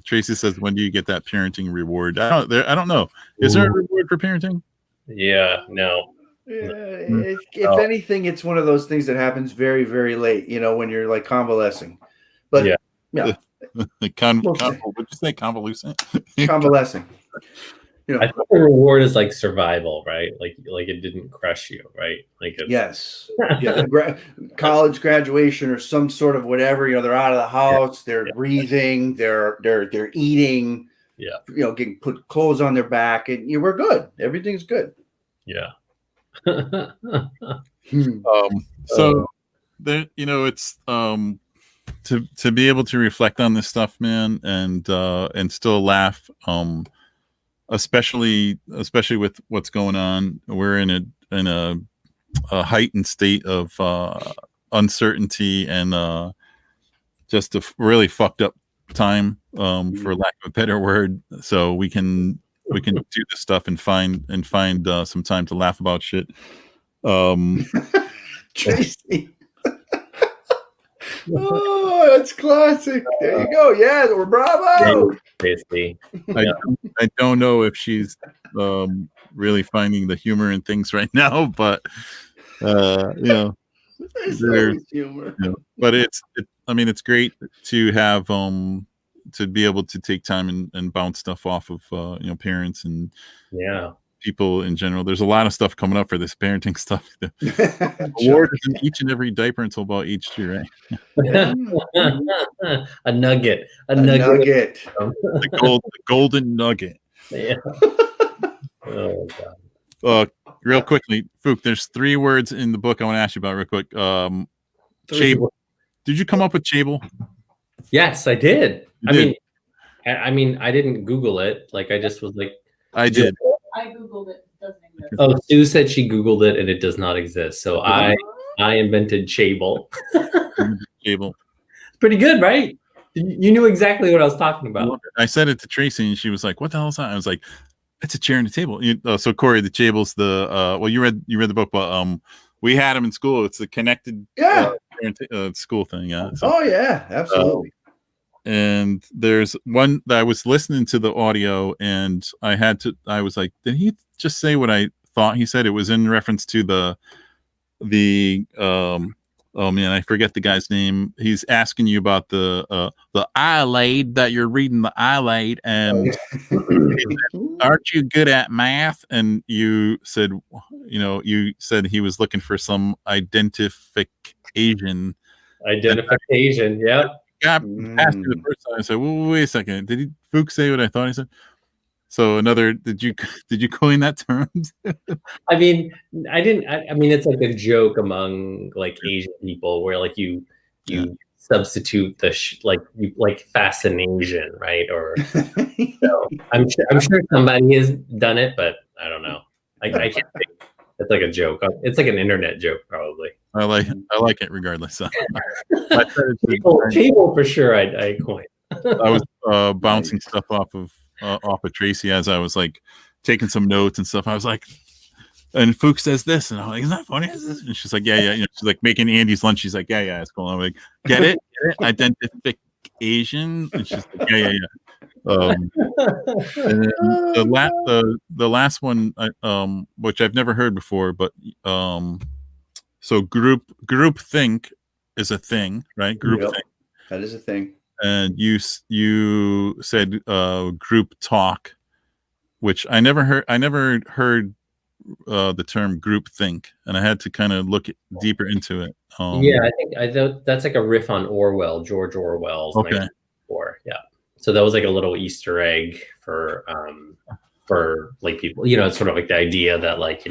Tracy says, when do you get that parenting reward? I don't know. Is there a reward for parenting? Yeah, no. If anything, it's one of those things that happens very, very late, when you're like convalescing. But yeah. Would you say convalescent? Convalescing. I think the reward is like survival, right? Like it didn't crush you, right? Yes. College graduation or some sort of whatever. They're out of the house. They're breathing. They're eating. Yeah. Getting put clothes on their back, and we're good. Everything's good. Yeah. So there, it's to be able to reflect on this stuff, man, and still laugh. Especially with what's going on, we're in a heightened state of uncertainty and just a really fucked up time, for lack of a better word. So we can do this stuff and find some time to laugh about shit. Tracy. Oh, that's classic. There you go. Yeah, we're bravo. Basically. I don't know if she's really finding the humor in things right now, but There's always humor. But it's great to have to be able to take time and bounce stuff off of parents and people in general. There's a lot of stuff coming up for this parenting stuff. The award is in each and every diaper until about age 2, right? A nugget. The golden nugget. Yeah. Oh god. Real quickly, Phuc, there's 3 words in the book I want to ask you about real quick. Chable. Did you come up with Chable? Yes, I did. I mean, I didn't Google it. Like, I just was like, I did. I Googled it. It doesn't exist. Oh, Sue said she Googled it and it does not exist. So I invented Chable. Chable. It's pretty good, right? You knew exactly what I was talking about. I said it to Tracy and she was like, what the hell is that? I was like, it's a chair and a table. So Corey, the Chable's the you read the book, but we had them in school. It's the connected school thing. Yeah. So, oh yeah, absolutely. And there's one that I was listening to the audio and I was like, did he just say what I thought he said? It was in reference to the oh man, I forget the guy's name. He's asking you about the eyelid that you're reading the eyelid, and aren't you good at math? And you said, you said he was looking for some identification. Identification, yeah. Got past me the first time. I said, well, wait a second. Did Phuc say what I thought he said? So did you coin that term? I mean, I didn't. I mean, it's like a joke among like Asian people where like you substitute the like fascination, right? Or so I'm sure somebody has done it, but I don't know. I can't think. It's like a joke. It's like an internet joke, probably. I like it regardless. Table for sure. I coined. I was bouncing stuff off of Tracy as I was like taking some notes and stuff. I was like, and Phuc says this, and I'm like, isn't that funny? And she's like, yeah. She's like making Andy's lunch. She's like, yeah, it's cool. I'm like, get it? Identification. Asian. It's just like, yeah. And then the last one, which I've never heard before, but so group think is a thing, right? Group Yep. think, That is a thing. and you said group talk, which I never heard. I never heard the term group think, and I had to kind of look deeper into it. Yeah, I think that's like a riff on Orwell, George Orwell's Okay. 1984. Yeah, so that was like a little Easter egg for like people. You know, it's sort of like the idea that like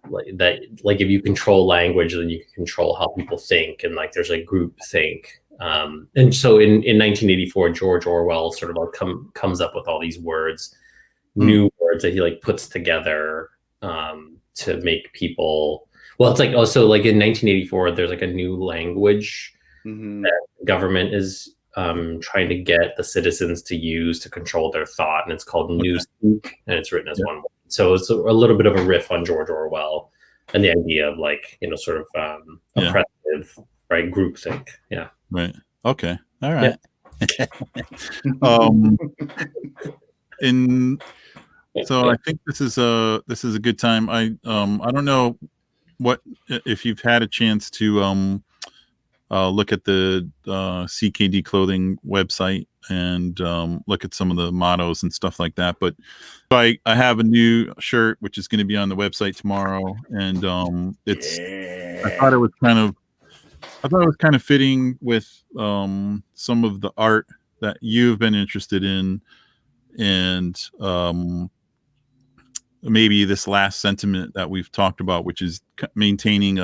like if you control language, then you can control how people think, and like there's a group think. And so in 1984, George Orwell sort of like comes up with all these words, new words that he like puts together to make people. Well, it's like also like in 1984, there's like a new language that the government is trying to get the citizens to use to control their thought, and it's called Newspeak, and it's written as one word. So it's a little bit of a riff on George Orwell and the idea of like sort of oppressive, right, groupthink. Yeah. Right. Okay. All right. Yeah. So I think this is a good time. I don't know if you've had a chance to look at the CKD clothing website and look at some of the mottos and stuff like that. But I have a new shirt which is going to be on the website tomorrow, and it's I thought it was kind of fitting with some of the art that you've been interested in, and maybe this last sentiment that we've talked about, which is maintaining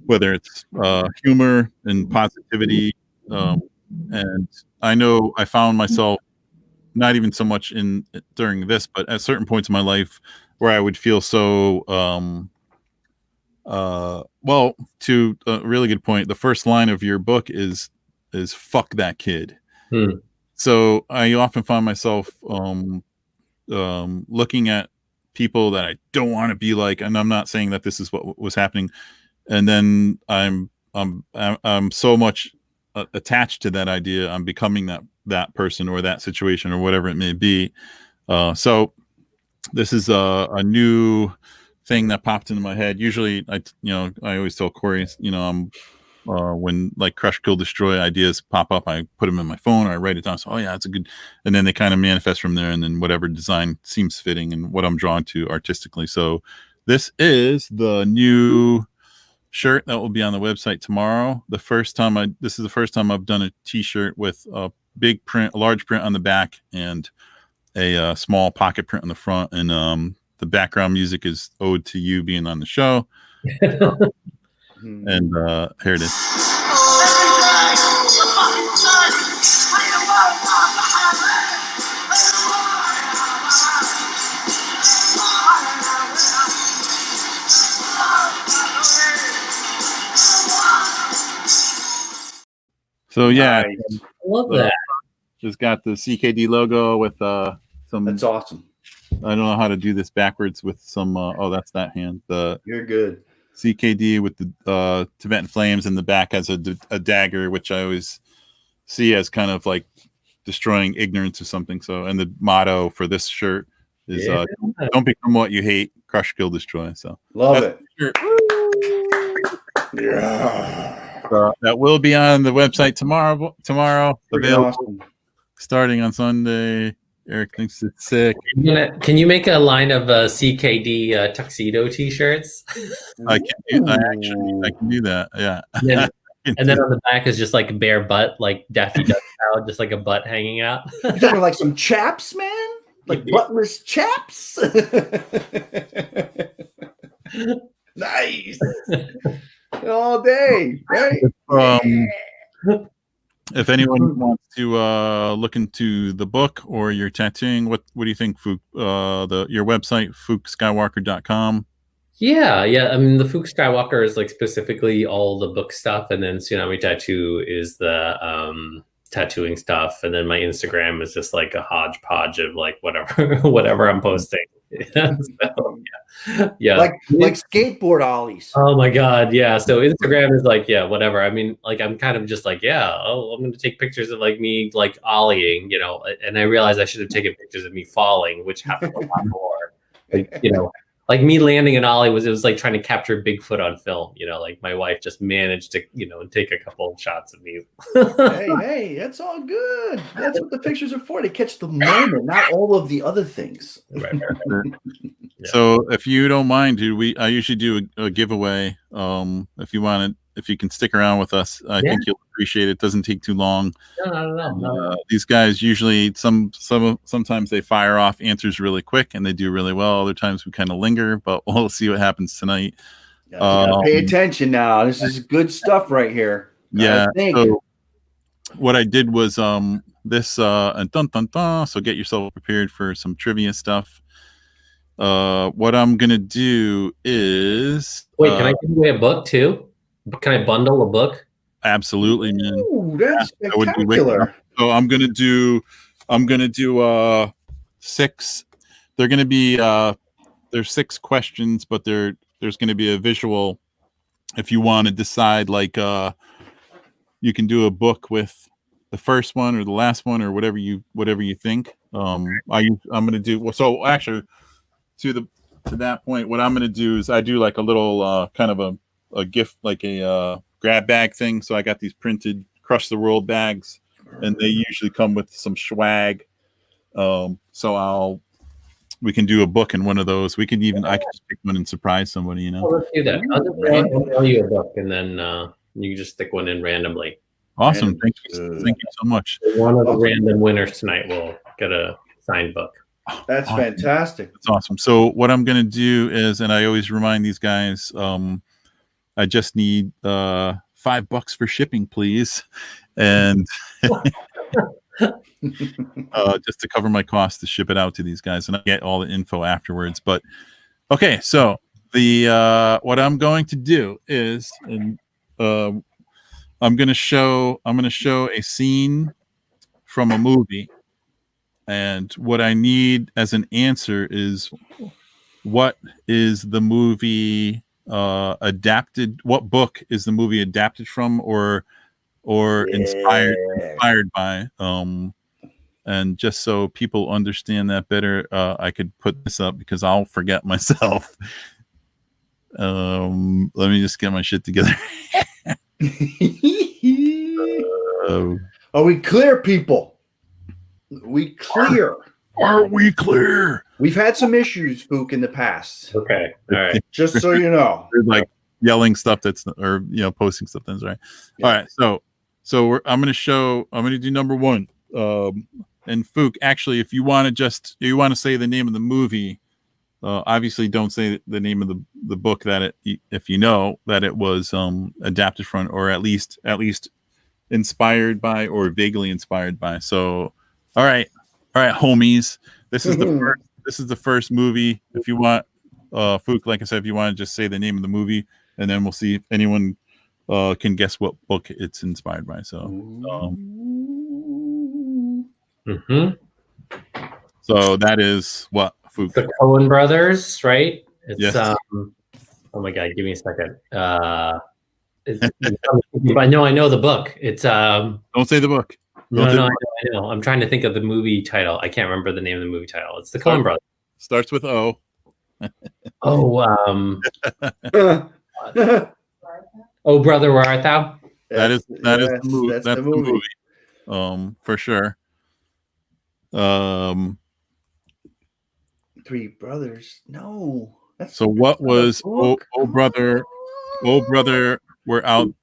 whether it's humor and positivity. And I know I found myself not even so much during this, but at certain points in my life where I would feel so well, to a really good point, the first line of your book is "fuck that kid." So I often find myself looking at people that I don't want to be like, and I'm not saying that this is what was happening, and then I'm so much attached to that idea, I'm becoming that person or that situation or whatever it may be. So this is a new thing that popped into my head. Usually I always tell Corey, I'm when like crush, kill, destroy ideas pop up, I put them in my phone or I write it down. So, it's a good, and then they kind of manifest from there, and then whatever design seems fitting and what I'm drawn to artistically. So this is the new shirt that will be on the website tomorrow. This is the first time I've done a t-shirt with a big print, a large print on the back, and a small pocket print on the front. And the background music is ode to you being on the show. And here it is. So yeah, Nice. I love that. It's got the CKD logo with some. That's awesome. I don't know how to do this backwards with some. That's that hand. You're good. CKD with the Tibetan flames, in the back has a dagger, which I always see as kind of like destroying ignorance or something. So, and the motto for this shirt is don't become what you hate, crush, kill, destroy. So Love it. That will be on the website tomorrow. Available Awesome. starting on Sunday. Eric thinks it's sick. Can you make a line of CKD tuxedo t-shirts? I can do that. Yeah. And then on the back is just like bare butt, like Daffy Duck style, just like a butt hanging out. You talking like some chaps, man? Like buttless chaps? Nice. All day, right? If anyone wants to look into the book or your tattooing, what do you think, Phuc? Your website, phucskywalker.com. Yeah. I mean, the Phuc Skywalker is like specifically all the book stuff, and then Tsunami Tattoo is the tattooing stuff, and then my Instagram is just like a hodgepodge of like whatever I'm posting. So, yeah. Like skateboard ollies. Oh my God, yeah. So Instagram is like, yeah, whatever. I mean, like, I'm kind of just like, yeah, oh, I'm going to take pictures of like me like ollieing, and I realized I should have taken pictures of me falling, which happened a lot more. Like, like me landing an ollie it was like trying to capture Bigfoot on film. Like my wife just managed to, take a couple of shots of me. Hey, that's all good. That's what the pictures are for, to catch the moment, not all of the other things. Right. Yeah. So if you don't mind, dude, I usually do a giveaway. If you can stick around with us, I think you'll appreciate it. It doesn't take too long. No. These guys usually sometimes they fire off answers really quick and they do really well. Other times we kind of linger, but we'll see what happens tonight. Gotta pay attention now. This is good stuff right here. Yeah. So what I did was this and dun dun dun. So get yourself prepared for some trivia stuff. What I'm gonna do is wait. Can I give away a book too? Can I bundle a book? Absolutely, man. Ooh, that's spectacular. So I'm gonna do 6. They're gonna be there's 6 questions, but there's gonna be a visual. If you want to decide, like you can do a book with the first one or the last one or whatever you think. I'm gonna do so actually to that point. What I'm gonna do is I do like a little kind of a gift, like a grab bag thing. So I got these printed Crush the World bags, and they usually come with some swag. So we can do a book in one of those. I can just pick one and surprise somebody. Well, let's do that. I'll tell you a book, and then you can just stick one in randomly. Awesome. Thank you so much. One of the random winners tonight will get a signed book. That's fantastic. That's awesome. So what I'm going to do is, and I always remind these guys, I just need $5 for shipping, please, and just to cover my costs to ship it out to these guys, and I get all the info afterwards. But okay, so what I'm going to do is, I'm going to show a scene from a movie, and what I need as an answer is, what is the movie adapted? What book is the movie adapted from, or inspired by? And just so people understand that better, I could put this up because I'll forget myself. Let me just get my shit together. Are we clear, people? We clear. Are we clear? We've had some issues, Phuc, in the past. Okay. All right. Just so you know. There's like yelling stuff posting stuff that's right. Yeah. All right. So I'm going to do number 1. And Phuc, actually, if you want to say the name of the movie, obviously don't say the name of the book if you know that it was adapted from, or at least inspired by, or vaguely inspired by. So, all right, homies, this is the first movie. If you want, Phuc, like I said, if you want to just say the name of the movie, and then we'll see if anyone can guess what book it's inspired by. So, so that is what, Phuc? The Coen Brothers, right? It's yes. Oh my God, give me a second. I know the book. It's Don't say the book. I know. I'm trying to think of the movie title. I can't remember the name of the movie title. It's the Coen Brothers. Starts with O. Oh, Oh Brother, Where Art Thou? That is the movie. That's the movie. For sure. Three Brothers. No. So what was Oh Brother, We're Out?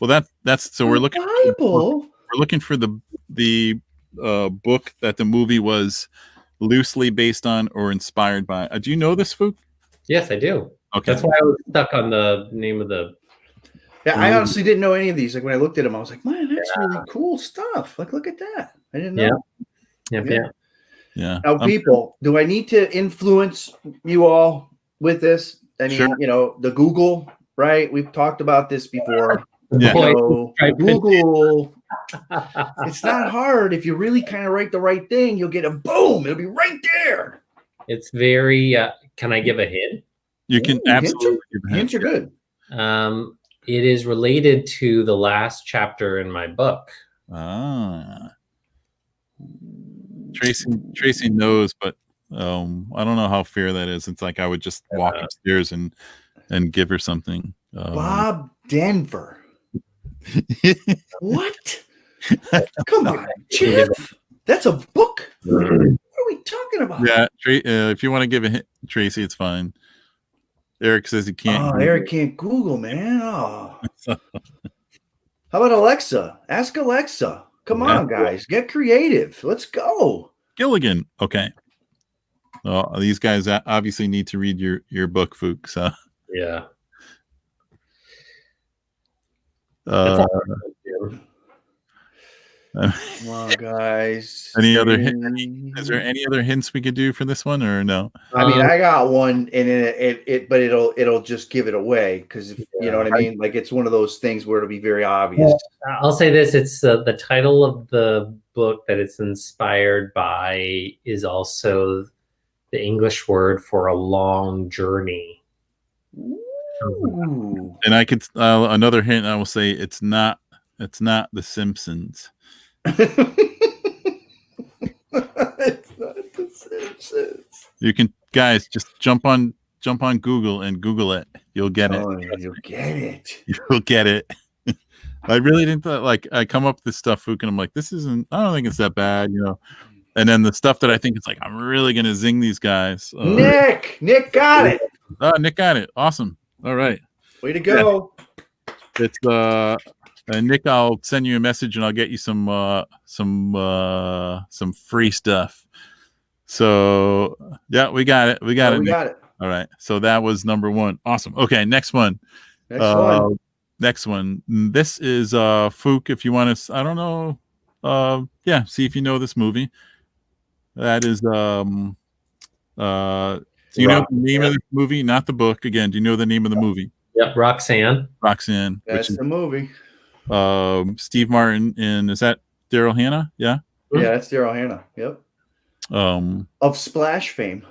Well, that's so we're looking Bible. We're looking for the book that the movie was loosely based on or inspired by. Do you know this, Phuc? Yes, I do. Okay. That's why I was stuck on the name of the. Yeah, I honestly didn't know any of these. Like when I looked at them, I was like, man, that's really cool stuff. Like, look at that. I didn't know. Yeah. Now, people, do I need to influence you all with this? I mean, sure. The Google, right? We've talked about this before. Yeah. Google. It's not hard. If you really kind of write the right thing, you'll get a boom. It'll be right there. It's very. Can I give a hint? You can Ooh, absolutely give a hint. hints are good. It is related to the last chapter in my book. Ah, Tracy knows, but I don't know how fair that is. It's like I would just walk upstairs and give her something. Bob Denver. What? Come on, Jeff. That's a book. What are we talking about? Yeah, if you want to give a hint, Tracy, it's fine. Eric says he can't. Oh, Google. Eric can't Google, man. Oh. How about Alexa? Ask Alexa. Come on, guys. Get creative. Let's go. Gilligan. Okay. Well, these guys obviously need to read your book, Phuc. So Yeah. uh, Come on, guys. any other is there any other hints we could do for this one or no? I mean, I got one, and but it'll just give it away because you know what I mean. Like it's one of those things where it'll be very obvious. I'll say this: it's the title of the book that it's inspired by is also the English word for a long journey. Ooh. And I could another hint. I will say it's not The Simpsons. It's not The Simpsons. You can guys just jump on Google and Google it. You'll get it. Oh, you'll get it. You'll get it. I really didn't like I come up with this stuff, Phuc, and I'm like, this isn't. I don't think it's that bad, you know. And then the stuff that I think it's like, I'm really gonna zing these guys. Nick got it. Nick got it. Awesome. All right. Way to go. Yeah. It's Nick, I'll send you a message and I'll get you some free stuff. So yeah, we got it. We got it. All right. So that was number one. Awesome. Okay, next one. Next one. This is Phuc. If you want to, I don't know. Yeah, see if you know this movie. That is do you know the name of the movie? Not the book. Again, do you know the name of the movie? Yep, Roxanne. Roxanne. That's the movie. Steve Martin and is that Daryl Hannah? Yeah. Yeah, that's Daryl Hannah. Yep. Of Splash fame.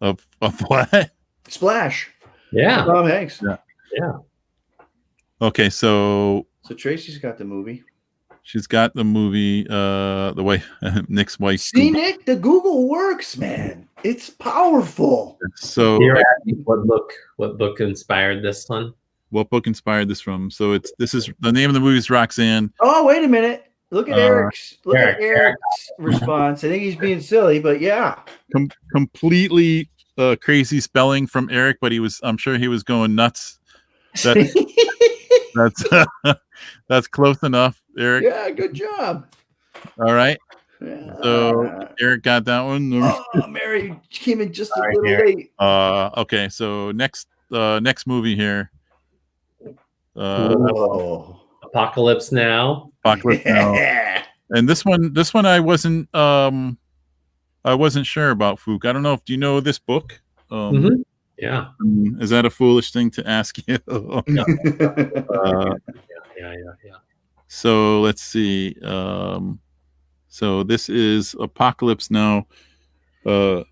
Of what? Splash. Yeah. Tom Hanks. Yeah. Okay, so Tracy's got the movie. she's got the movie. The way Nick's wife. See, Nick, the Google works, man. It's powerful. So You're asking what book inspired this one? What book inspired this from? So this is the name of the movie is Roxanne. Oh, wait a minute. Look at Eric's response. I think he's being silly, but yeah. Completely crazy spelling from Eric, but I'm sure he was going nuts. That's close enough, Eric. Yeah, good job. All right. Yeah. So Eric got that one. Oh, Mary came in just a little late. Okay, so next movie here. Apocalypse Now. Apocalypse Now. And this one I wasn't sure about, Phuc. I don't know if do you know this book? Yeah. Is that a foolish thing to ask you? Yeah. So let's see. So this is Apocalypse Now,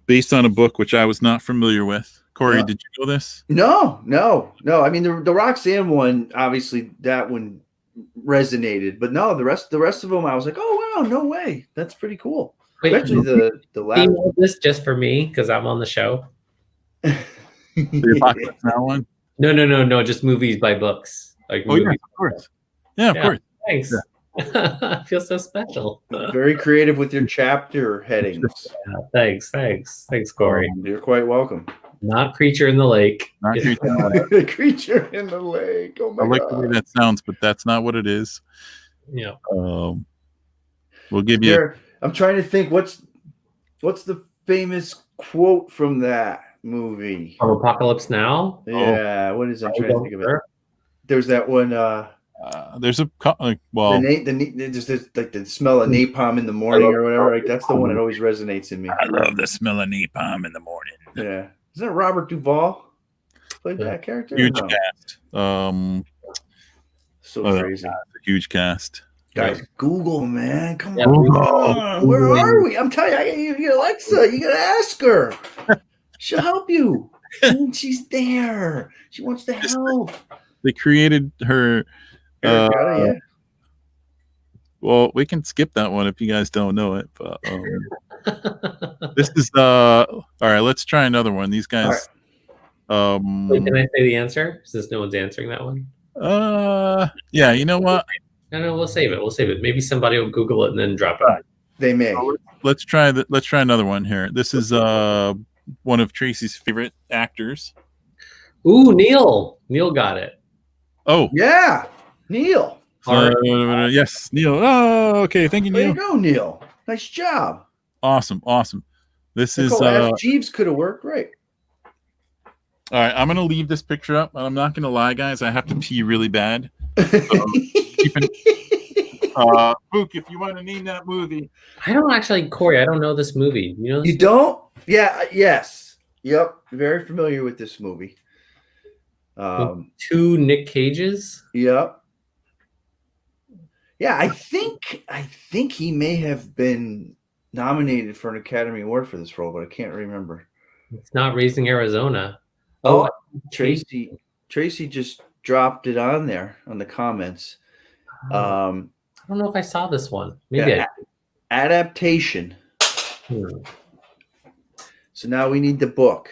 based on a book which I was not familiar with. Corey, did you know this? No. I mean, the Roxanne one, obviously, that one resonated, but no, the rest of them, I was like, oh wow, no way, that's pretty cool. Wait, especially the last. You know this just for me because I'm on the show. The Apocalypse Now one? No, just movies by books. Like yeah, of course. Yeah, of course. Thanks. Yeah. I feel so special. Very creative with your chapter headings. Thanks, Corey. You're quite welcome. Not Creature in the Lake. Not Creature in the Lake. Creature in the Lake. Oh my I like God. the way that sounds, but that's not what it is. Yeah. We'll give you. I'm trying to think what's the famous quote from that movie? From Apocalypse Now. Yeah. What is it? I'm trying to think of it. There's that one. There's a there's like the smell of napalm in the morning or whatever. Like that's the one that always resonates in me. I love the smell of napalm in the morning. Yeah. Isn't it Robert Duvall played that character? Huge cast. So crazy. A huge cast. Guys, Google, man. Come Yeah, on. Where are we? I'm telling you, Alexa, you got to ask her. She'll help you. She's there. She wants to help. They created her. Eric got it, yeah. Well, we can skip that one if you guys don't know it. But this is all right. Let's try another one. These guys. Wait, can I say the answer? Since no one's answering that one. Yeah. You know what? No, we'll save it. We'll save it. Maybe somebody will Google it and then drop it. They may. Let's try another one here. This is one of Tracy's favorite actors. Ooh, Neil. Neil got it. Oh, Yeah, Neil. yes, Neil. Oh, okay. Thank you, There Neil. you go, Neil. Nice job. Awesome. This is Nicole, F. Jeeves could have worked. Right. all right. I'm gonna leave this picture up, and I'm not gonna lie, guys. I have to pee really bad. Phuc, if you want to name that movie. I don't actually, Corey. I don't know this movie. You know this You don't? Yeah. Yes. Yep. Very familiar with this movie. Two Nick Cages. Yep. Yeah, I think he may have been nominated for an Academy Award for this role, but I can't remember. It's not Raising Arizona. Oh, Tracy just dropped it on there on the comments. I don't know if I saw this one. Maybe Yeah, adaptation. So now we need the book.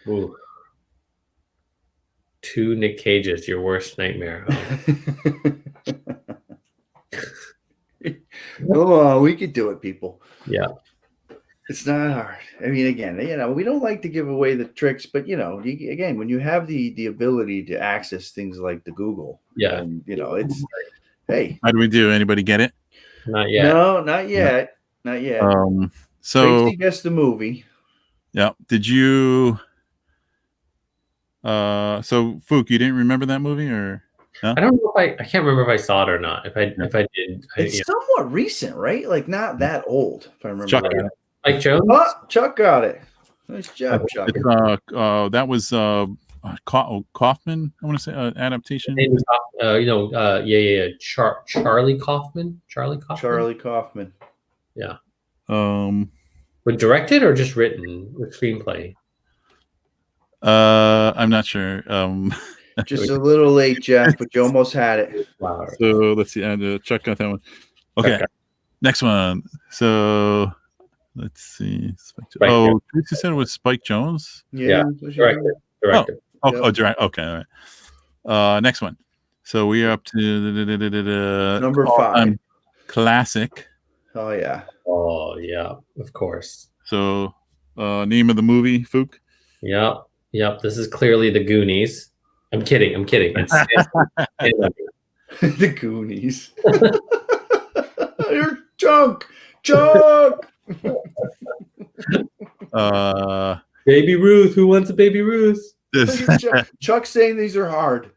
Ooh. Two Nick Cages, your worst nightmare. Oh, we could do it, people. Yeah. It's not hard. I mean, again, we don't like to give away the tricks, but again, when you have the ability to access things like the Google, Yeah. and it's hey. How do we do? Anybody get it? Not yet. No, not yet. Not yet. So Tracy guessed the movie. yeah. Did you? So Phuc, you didn't remember that movie, or? No? I don't know if I can't remember if I saw it or not. If I did, It's somewhat recent, right? Like not that old, if I remember Chuck, right. Mike Jones. Oh, Chuck got it. Nice job, Chuck. It's, that was Kaufman. I want to say adaptation. Charlie Kaufman. Charlie Kaufman. Yeah. Was directed or just written with screenplay? I'm not sure. Just a little late, Jeff, but you almost had it. Wow. So let's see. Chuck got that one. Okay. Next one. So let's see. Tracy said it was Spike Jones. Yeah. Directed. Direct. Okay. All right. Next one. So we are up to number 5. Classic. Oh yeah. Oh yeah. Of course. So name of the movie, Phuc? Yep. This is clearly The Goonies. I'm kidding. It's The Goonies. You're junk. Baby Ruth. Who wants a Baby Ruth? Chuck saying these are hard.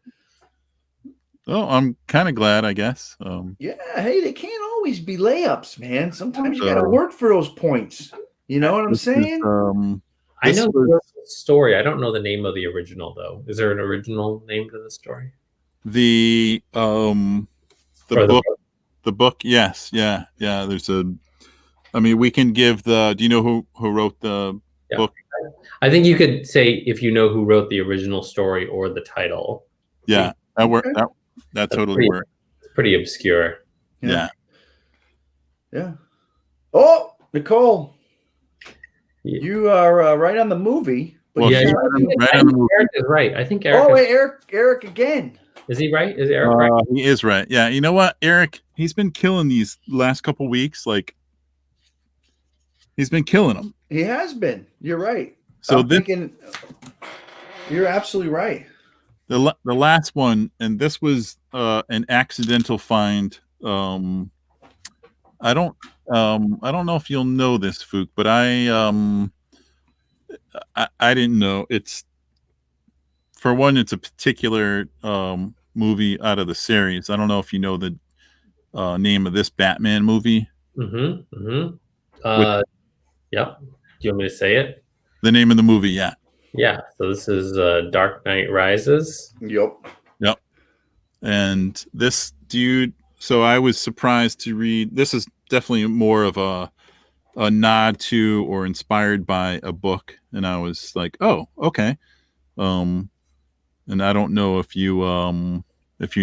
Oh, I'm kind of glad, I guess. Yeah, hey, they can't always be layups, man. Sometimes you got to work for those points. You know what I'm saying? I know the story. I don't know the name of the original, though. Is there an original name to the story? The book. The book, yes, yeah. There's I mean, we can give the. Do you know who wrote the book? I think you could say if you know who wrote the original story or the title. Yeah, that worked. That totally worked. It's pretty obscure. Yeah. Oh, Nicole, you are right on the movie. Well, right on the movie. Eric is right. I think Eric. Oh, wait, Eric again. Is he right? Is Eric right? He is right. Yeah. You know what, Eric? He's been killing these last couple weeks. Like, he's been killing them. He has been. You're right. So you're absolutely right. The last one, and this was an accidental find. I don't know if you'll know this, Phuc, but I didn't know. It's, for one, it's a particular movie out of the series. I don't know if you know the name of this Batman movie. Yep. Do you want me to say it? The name of the movie, yeah. Yeah. So this is Dark Knight Rises. Yep. And this dude, So I was surprised to read. This is definitely more of a nod to or inspired by a book, and I was like, oh, okay. And I don't know if you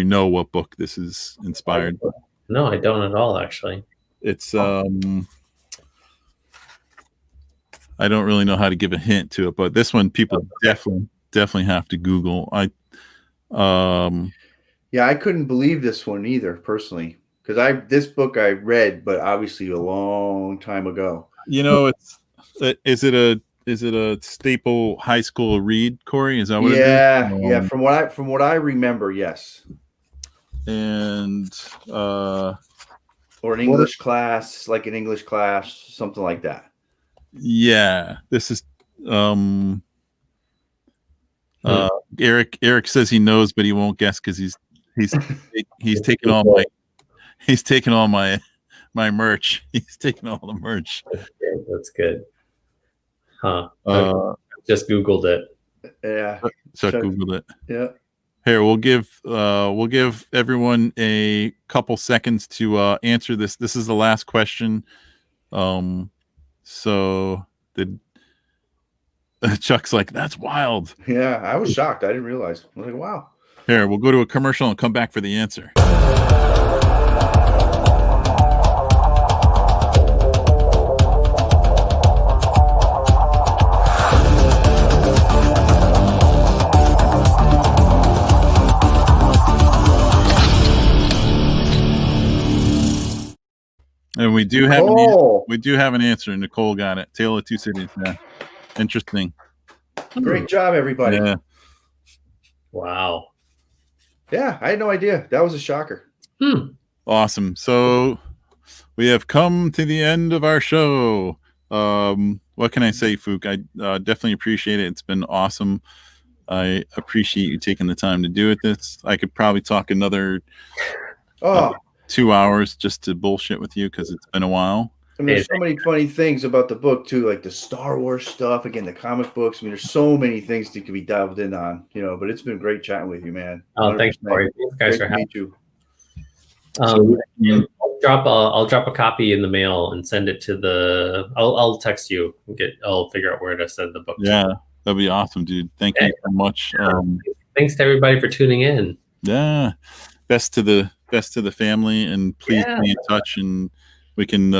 know what book this is inspired. No, I don't at all, actually. It's I don't really know how to give a hint to it, but this one people definitely have to Google. Yeah, I couldn't believe this one either, personally, because this book I read, but obviously a long time ago. Is it a staple high school read, Corey? Is that what it is? Yeah. From what I remember, yes. And Or an English class, like an English class, something like that. Yeah, this is Eric says he knows, but he won't guess because he's taking all my merch. He's taking all the merch. That's good. Huh. Just Googled it. Yeah. So Googled it. Yeah. Here, we'll give everyone a couple seconds to answer this. This is the last question. So Chuck's like, that's wild. Yeah, I was shocked. I didn't realize. I was like, wow. Here, we'll go to a commercial and come back for the answer. And we do have an answer. Nicole got it. Tale of Two Cities. Yeah, interesting. Great job, everybody. Yeah. Wow. Yeah, I had no idea. That was a shocker. Awesome. So we have come to the end of our show. What can I say, Phuc? I definitely appreciate it. It's been awesome. I appreciate you taking the time to do it. I could probably talk another 2 hours just to bullshit with you because it's been a while. And there's so many funny things about the book too, like the Star Wars stuff. Again, the comic books. I mean, there's so many things that could be dived in on. But it's been great chatting with you, man. Oh, thanks, Corey. Thanks, guys, for having me. I'll drop a copy in the mail and send it to the. I'll text you. I'll figure out where to send the book. Yeah, that'd be awesome, dude. Thank you so much. Thanks to everybody for tuning in. Yeah, best to the family, and please be in touch, and we can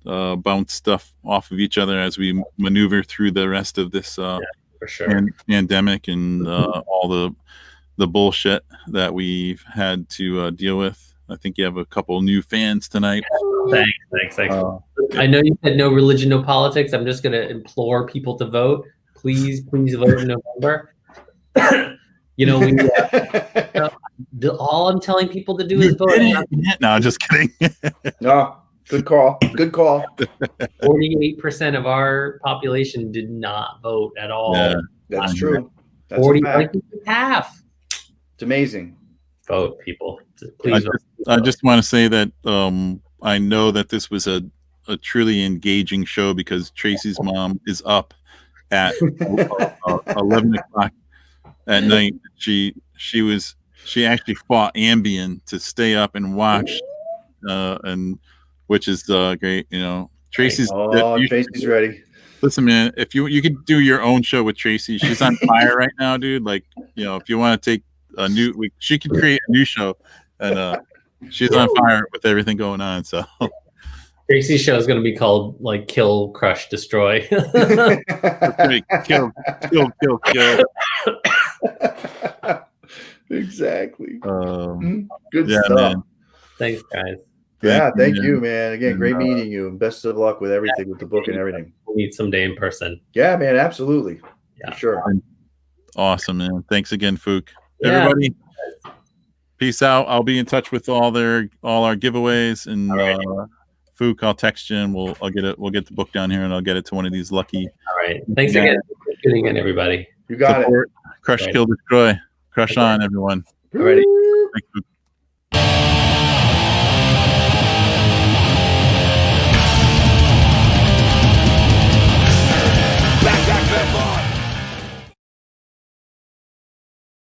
bounce stuff off of each other as we maneuver through the rest of this for sure. pandemic and all the bullshit that we've had to deal with. I think you have a couple new fans tonight. Thanks. I know you said no religion, no politics. I'm just going to implore people to vote. Please vote in November. All I'm telling people to do is vote. No, I'm just kidding. No, good call. 48% of our population did not vote at all. Yeah, that's true. That's 40, like half. It's amazing. Vote, people. Please vote. I just want to say that I know that this was a truly engaging show because Tracy's mom is up at 11 o'clock at night. She actually fought Ambien to stay up and watch, and which is great. Tracy's Tracy's ready. Listen, man, if you could do your own show with Tracy, she's on fire right now, dude. Like, if you want to take she could create a new show, and she's on fire with everything going on. So Tracy's show is going to be called like Kill, Crush, Destroy. Kill. Exactly. Good stuff. Man. Thanks, guys. Thank you, man. Again, great meeting you. Best of luck with everything, with the book and everything. We'll meet someday in person. Yeah, man, absolutely. Yeah. For sure. Awesome, man. Thanks again, Phuc. Everybody, peace out. I'll be in touch with all our giveaways, and Phuc, I'll text you, and we'll get the book down here, and I'll get it to one of these lucky. All right. Thanks again for tuning in, everybody. You got it. Crush, kill, destroy. Crush on, everyone. Alrighty. Thanks, Phuc.